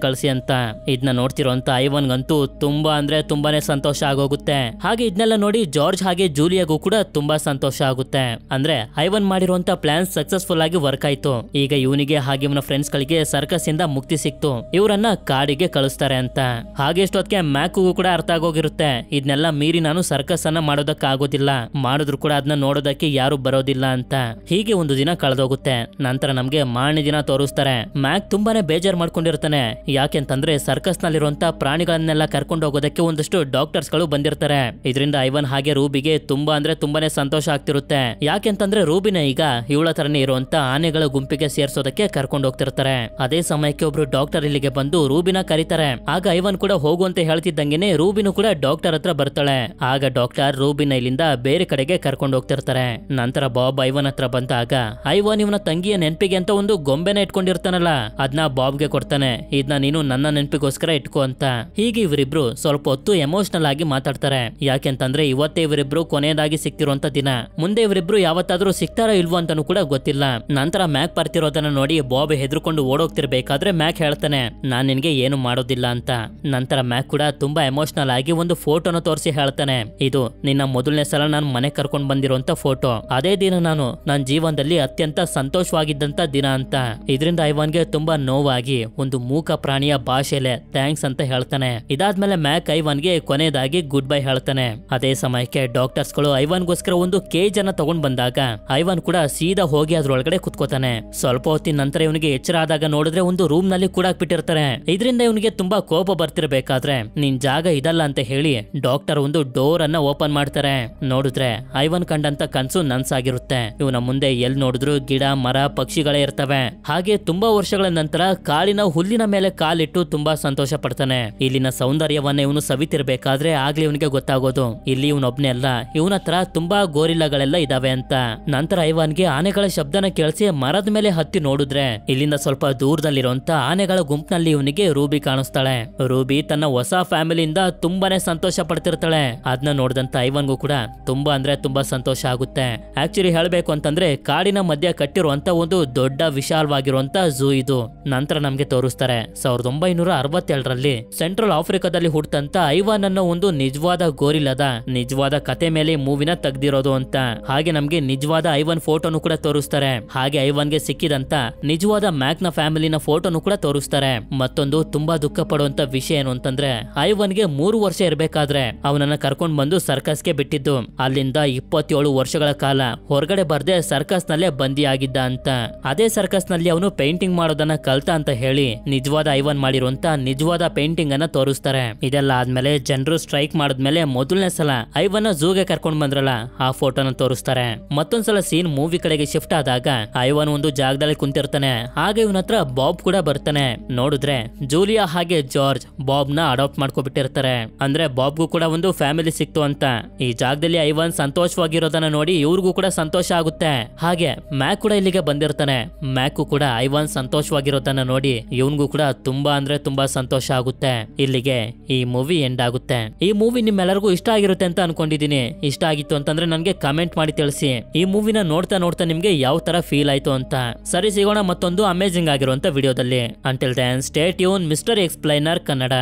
ಕಳಿಸಿ ಅಂತ. ಇದನ್ನ ನೋಡ್ತಿರುವಂತ ಐವನ್ಗಂತೂ ತುಂಬಾ ಅಂದ್ರೆ ತುಂಬಾನೇ ಸಂತೋಷ ಆಗೋಗುತ್ತೆ. ಹಾಗೆ ಇದನ್ನೆಲ್ಲ ನೋಡಿ ಜಾರ್ಜ್ ಹಾಗೆ ಜೂಲಿಯಾಗೂ ಕೂಡ ತುಂಬಾ ಸಂತೋಷ ಆಗುತ್ತೆ. ಅಂದ್ರೆ ಐವನ್ ಮಾಡಿರುವಂತ ಪ್ಲಾನ್ ಸಕ್ಸಸ್ಫುಲ್ ಆಗಿ ವರ್ಕ್ ಆಯ್ತು. ಈಗ ಇವನಿಗೆ ಹಾಗೆ ಇವನ ಫ್ರೆಂಡ್ಸ್ ಗಳಿಗೆ ಸರ್ಕಸ್ ಇಂದ ಮುಕ್ತಿ ಸಿಕ್ತು, ಇವರನ್ನ ಕಾಡಿಗೆ ಕಳಿಸ್ತಾರೆ ಅಂತ. ಹಾಗೆ ಎಷ್ಟೊತ್ತಿಗೆ ಮ್ಯಾಕ್ಗೂ ಕೂಡ ಅರ್ಥ ಆಗೋಗಿರುತ್ತೆ, ಇದನ್ನೆಲ್ಲ ಮೀರಿ ನಾನು ಸರ್ಕಸ್ ಅನ್ನ ಮಾಡೋದಕ್ಕೆ ಆಗೋದಿಲ್ಲ, ಮಾಡಿದ್ರು ಕೂಡ ಅದನ್ನ ನೋಡೋದಕ್ಕೆ ಯಾರು ಬರೋದಿಲ್ಲ ಅಂತ. ಹೀಗೆ ಒಂದು ದಿನ ಕಳೆದೋಗುತ್ತೆ. ನಂತರ ನಮ್ಗೆ ಮಾರನೇ ದಿನ ತೋರಿಸ್ತಾರೆ. ಮ್ಯಾಕ್ ತುಂಬಾನೇ ಬೇಜಾರ್ ಮಾಡ್ಕೊಂಡಿರ್ತಾನೆ. ಯಾಕೆಂತಂದ್ರೆ ಸರ್ಕಸ್ ನಲ್ಲಿರುವಂತ ಪ್ರಾಣಿಗಳನ್ನೆಲ್ಲ ಕರ್ಕೊಂಡು ಹೋಗೋದಕ್ಕೆ ಒಂದಷ್ಟು ಡಾಕ್ಟರ್ಸ್ ಗಳು ಬಂದಿರ್ತಾರೆ. ಇದರಿಂದ ಐವನ್ ಹಾಗೆ ರೂಬಿಗೆ ತುಂಬಾ ಅಂದ್ರೆ ತುಂಬಾನೇ ಸಂತೋಷ ಆಗ್ತಿರುತ್ತೆ. ಯಾಕೆಂತಂದ್ರೆ ರೂಬಿನ ಈಗ ಇವಳ ತರನೇ ಇರುವಂತ ಆನೆಗಳ ಗುಂಪಿಗೆ ಸೇರ್ಸೋದಕ್ಕೆ ಕರ್ಕೊಂಡು ಹೋಗ್ತಿರ್ತಾರೆ. ಅದೇ ಸಮಯಕ್ಕೆ ಒಬ್ರು ಡಾಕ್ಟರ್ ಇಲ್ಲಿಗೆ ಬಂದು ರೂಬಿನ ಕರೀತಾರೆ. ಆಗ ಐವನ್ ಕೂಡ ಹೋಗು ಅಂತ ಹೇಳ್ತಿದ್ದಂಗೆನೆ ರೂಬಿನು ಕೂಡ ಡಾಕ್ಟರ್ ಹತ್ರ ಬರ್ತಾಳೆ. ಆಗ ಡಾಕ್ಟರ್ ರೂಬಿನ ಇಲ್ಲಿಂದ ಬೇರೆ ಕಡೆಗೆ ಕರ್ಕೊಂಡು ಹೋಗ್ತಿರ್ತಾರೆ. ನಂತರ ಬಾಬ್ ಐವನ್ ಹತ್ರ ಬಂದಾಗ ಐವನ್ ಇವನ ತಂಗಿಯ ನೆನಪಿಗೆ ಅಂತ ಒಂದು ಗೊಂಬೆನ ಇಟ್ಕೊಂಡಿರ್ತಾನಲ್ಲ, ಅದನ್ನ ಬಾಬ್ಗೆ ಕೊಡ್ತಾನೆ. ಇದನ್ನ ನೀನು ನನ್ನ ನೆನಪಿಗೋಸ್ಕರ ಇಟ್ಕೋ ಅಂತ. ಹೀಗೆ ಇವರಿಬ್ರು ಸ್ವಲ್ಪ ಹೊತ್ತು ಎಮೋಷನಲ್ ಆಗಿ ಮಾತಾಡ್ತಾರೆ. ಯಾಕೆಂತಂದ್ರೆ ಇವತ್ತೇ ಇವರಿಬ್ರು ಕೊನೆಯದಾಗಿ ಸಿಕ್ತಿರುವಂತ ದಿನ. ಮುಂದೆ ಇವರಿಬ್ರು ಯಾವತ್ತಾದ್ರೂ ಸಿಗ್ತಾರೋ ಇಲ್ವೋ ಅಂತಾನು ಕೂಡ ಗೊತ್ತಿಲ್ಲ. ನಂತರ ಮ್ಯಾಕ್ ಬರ್ತಿರೋದನ್ನ ನೋಡಿ ಬಾಬ್ ಹೆದರ್ಕೊಂಡು ಓಡೋಗ್ತಿರ್ಬೇಕಾದ್ರೆ ಮ್ಯಾಕ್ ಹೇಳ್ತಾನೆ, ನಾನ್ ನಿನ್ಗೆ ಏನು ಮಾಡೋದಿಲ್ಲ ಅಂತ. ನಂತರ ಮ್ಯಾಕ್ ಕೂಡ ತುಂಬಾ ಎಮೋಷನಲ್ ಆಗಿ ಒಂದು ಫೋಟೋನ ತೋರಿಸಿ ಹೇಳ್ತಾನೆ, ಇದು ನಿನ್ನ ಮೊದಲನೇ ಸಲ ನಾನು ಮನೆ ಕರ್ಕೊಂಡ್ ಬಂದಿರುವಂತ ಫೋಟೋ. ಅದೇ ದಿನ ನಾನು ನನ್ನ ಜೀವನದಲ್ಲಿ ಅತ್ಯಂತ ಸಂತೋಷವಾಗಿದ್ದಂತ ದಿನ ಅಂತ. ಇದರಿಂದ ಐವನ್ಗೆ ತುಂಬಾ ನೋವಾಗಿ ಒಂದು ಮೂಕ ಪ್ರಾಣಿಯ ಭಾಷೆಲೆ ಥ್ಯಾಂಕ್ಸ್ ಅಂತ ಹೇಳ್ತಾನೆ. ಇದಾದ್ಮೇಲೆ ಮ್ಯಾಕ್ ಐವನ್ಗೆ ಕೊನೆಯದಾಗಿ ಗುಡ್ ಬೈ ಹೇಳ್ತಾನೆ. ಅದೇ ಸಮಯಕ್ಕೆ ಡಾಕ್ಟರ್ಸ್ ಗಳು ಐವನ್ಗೋಸ್ಕರ ಒಂದು ಕೇಜ್ ಅನ್ನ ತಗೊಂಡ್ ಬಂದಾಗ ಐವನ್ ಕೂಡ ಸೀದಾ ಹೋಗಿ ಅದ್ರೊಳಗಡೆ ಕುತ್ಕೋತಾನೆ. ಸ್ವಲ್ಪ ಹೊತ್ತಿನ ನಂತರ ಇವನಿಗೆ ಎಚ್ಚರ ಆದಾಗ ನೋಡಿದ್ರೆ ಒಂದು ರೂಮ್ ನಲ್ಲಿ ಕೂಡ ಬಿಟ್ಟಿರ್ತಾರೆ. ಇದರಿಂದ ಇವನಿಗೆ ತುಂಬಾ ಕೋಪ ಬರ್ತಿರ್ಬೇಕಾದ್ರೆ ನಿನ್ ಜಾಗ ಇದಲ್ಲ ಅಂತ ಹೇಳಿ ಡಾಕ್ಟರ್ ಒಂದು ಡೋರ್ ಅನ್ನ ಓಪನ್ ಮಾಡ್ತಾರೆ. ನೋಡಿದ್ರೆ ಐವನ್ ಕಂಡಂತ ಕನ್ಸು ನನ್ಸಾಗಿರುತ್ತೆ. ಇವನ ಮುಂದೆ ಎಲ್ ನೋಡಿದ್ರು ಗಿಡ ಮರ ಪಕ್ಷಿಗಳೇ ಇರ್ತವೆ. ಹಾಗೆ ತುಂಬಾ ವರ್ಷಗಳ ನಂತರ ಕಾಳಿನ ಹುಲ್ಲಿನ ಮೇಲೆ ಕಾಲಿಟ್ಟು ತುಂಬಾ ಸಂತೋಷ ಪಡ್ತಾನೆ. ಇಲ್ಲಿನ ಸೌಂದರ್ಯವನ್ನ ಇವನು ಸವಿತಿರ್ಬೇಕಾದ್ರೆ ಆಗ್ಲಿ ಇವನಿಗೆ ಗೊತ್ತಾಗೋದು ಇಲ್ಲಿ ಇವನೊಬ್ನೇ ಅಲ್ಲ, ಇವನ ಹತ್ರ ತುಂಬಾ ಗೋರಿಲ್ಲಗಳೆಲ್ಲ ಇದಾವೆ ಅಂತ. ನಂತರ ಐವನ್ಗೆ ಆನೆಗಳ ಶಬ್ದನ ಕೇಳಿಸಿ ಮರದ ಮೇಲೆ ಹತ್ತಿ ನೋಡಿದ್ರೆ ಇಲ್ಲಿಂದ ಸ್ವಲ್ಪ ದೂರದಲ್ಲಿರುವಂತ ಆನೆಗಳ ಗುಂಪಿನಲ್ಲಿ ಇವನಿಗೆ ರೂಬಿ ಕಾಣಿಸ್ತಾಳೆ. ರೂಬಿ ತನ್ನ ಹೊಸ ಫ್ಯಾಮಿಲಿಯಿಂದ ತುಂಬಾನೇ ಸಂತೋಷ ಪಡ್ತಿರ್ತಾಳೆ. ಅದನ್ನ ನೋಡಿದಂತ ಐವನ್ಗೂ ಕೂಡ ತುಂಬಾ ಅಂದ್ರೆ ತುಂಬಾ ಸಂತೋಷ ಆಗುತ್ತೆ. ಆಕ್ಚುಲಿ ಹೇಳ್ಬೇಕು ಅಂತಂದ್ರೆ ಕಾಡಿನ ಮಧ್ಯ ಕಟ್ಟಿರುವಂತ ಒಂದು ದೊಡ್ಡ ವಿಶಾಲವಾಗಿರುವಂತ ಝೂ ಇದು. ನಂತರ ನಮ್ಗೆ ತೋರಿಸ್ತಾರೆ 1967ರಲ್ಲಿ ಸೆಂಟ್ರಲ್ ಆಫ್ರಿಕಾದಲ್ಲಿ ಹುಟ್ಟಂತ ಐವಾನ್ ಅನ್ನೋ ಒಂದು ನಿಜವಾದ ಗೋರಿಲ್ಲದ ನಿಜವಾದ ಕತೆ ಮೇಲೆ ಮೂವಿನ ತೆಗ್ದಿರೋದು ಅಂತ. ಹಾಗೆ ನಮ್ಗೆ ನಿಜವಾದ ಐವನ್ ಫೋಟೋನು ಕೂಡ ತೋರಿಸ್ತಾರೆ. ಹಾಗೆ ಐವನ್ಗೆ ಸಿಕ್ಕಿದಂತ ನಿಜವಾದ ಮ್ಯಾಕ್ ನ ಫ್ಯಾಮಿಲಿನ ಫೋಟೋನು ಕೂಡ ತೋರಿಸ್ತಾರೆ. ಮತ್ತೊಂದು ತುಂಬಾ ದುಃಖ ಪಡುವಂತ ವಿಷಯ ಏನು ಅಂತಂದ್ರೆ ಐವನ್ಗೆ 3 ವರ್ಷ ಇರ್ಬೇಕಾದ್ರೆ ಅವನನ್ನ ಕರ್ಕೊಂಡ್ ಬಂದು ಸರ್ಕಸ್ಗೆ ಬಿಟ್ಟಿದ್ದು. ಅಲ್ಲಿಂದ 27 ವರ್ಷಗಳ ಕಾಲ ಹೊರಗಡೆ ಬರ್ದೆ ಸರ್ಕಸ್ ನಲ್ಲೇ ಬಂದಿಯಾಗಿದ್ದ ಅಂತ. ಅದೇ ಸರ್ಕಸ್ ನಲ್ಲಿ ಅವನು ಪೇಂಟಿಂಗ್ ಮಾಡೋದನ್ನ ಕಲ್ತ ಅಂತ ಹೇಳಿ ನಿಜವಾದ ಐವನ್ ಮಾಡಿರುವಂತ ನಿಜವಾದ ಪೇಂಟಿಂಗ್ ಅನ್ನ ತೋರಿಸ್ತಾರೆ. ಇದೆಲ್ಲ ಆದ್ಮೇಲೆ ಜನರು ಸ್ಟ್ರೈಕ್ ಮಾಡಿದ್ಮೇಲೆ ಮೊದಲನೇ ಸಲ ಐವನ್ ಝೂಗೆ ಕರ್ಕೊಂಡ್ ಬಂದ್ರಲ್ಲ ಆ ಫೋಟೋನ ತೋರಿಸ್ತಾರೆ. ಮತ್ತೊಂದ್ಸಲ ಸೀನ್ ಮೂವಿ ಕಡೆಗೆ ಶಿಫ್ಟ್ ಆದಾಗ ಐವನ್ ಒಂದು ಜಾಗದಲ್ಲಿ ಕುಂತಿರ್ತಾನೆ. ಹಾಗೆ ಇವನ ಹತ್ರ ಬಾಬ್ ಕೂಡ ಬರ್ತಾನೆ. ನೋಡಿದ್ರೆ ಜೂಲಿಯಾ ಹಾಗೆ ಜಾರ್ಜ್ ಬಾಬ್ ನ ಅಡಾಪ್ಟ್ ಮಾಡ್ಕೊಬಿಟ್ಟಿರ್ತಾರೆ. ಅಂದ್ರೆ ಬಾಬ್ಗೂ ಕೂಡ ಒಂದು ಫ್ಯಾಮಿಲಿ ಸಿಕ್ತು ಅಂತ. ಈ ಜಾಗದಲ್ಲಿ ಐವನ್ ಸಂತೋಷವಾಗಿರೋದನ್ನ ನೋಡಿ ಇವ್ರಿಗೂ ಕೂಡ ಸಂತೋಷ ಆಗುತ್ತೆ. ಹಾಗೆ ಮ್ಯಾಕ್ ಕೂಡ ಇಲ್ಲಿಗೆ ಬಂದಿರ್ತಾನೆ. ಮ್ಯಾಕ್ ಕೂಡ ಐವನ್ ಸಂತೋಷವಾಗಿರೋದನ್ನ ನೋಡಿ ಇವನ್ಗೂ ಕೂಡ ತುಂಬಾ ಅಂದ್ರೆ ತುಂಬಾ ಸಂತೋಷ ಆಗುತ್ತೆ. ಇಲ್ಲಿಗೆ ಈ ಮೂವಿ ಎಂಡ್ ಆಗುತ್ತೆ. ಈ ಮೂವಿ ನಿಮ್ಮೆಲ್ಲರಿಗೂ ಇಷ್ಟ ಆಗಿರುತ್ತೆ ಅಂತ ಅನ್ಕೊಂಡಿದೀನಿ. ಇಷ್ಟ ಆಗಿತ್ತು ಅಂತಂದ್ರೆ ನನ್ಗೆ ಕಮೆಂಟ್ ಮಾಡಿ ತಿಳಿಸಿ. ಈ ಮೂವಿನ ನೋಡ್ತಾ ನೋಡ್ತಾ ನಿಮ್ಗೆ ಯಾವ ತರ ಫೀಲ್ ಆಯ್ತು ಅಂತ. ಸರಿ, ಸಿಗೋಣ ಮತ್ತೊಂದು ಅಮೇಜಿಂಗ್ ಆಗಿರುವಂತ ವಿಡಿಯೋದಲ್ಲಿ. Until then stay tune mister explainer Kannada.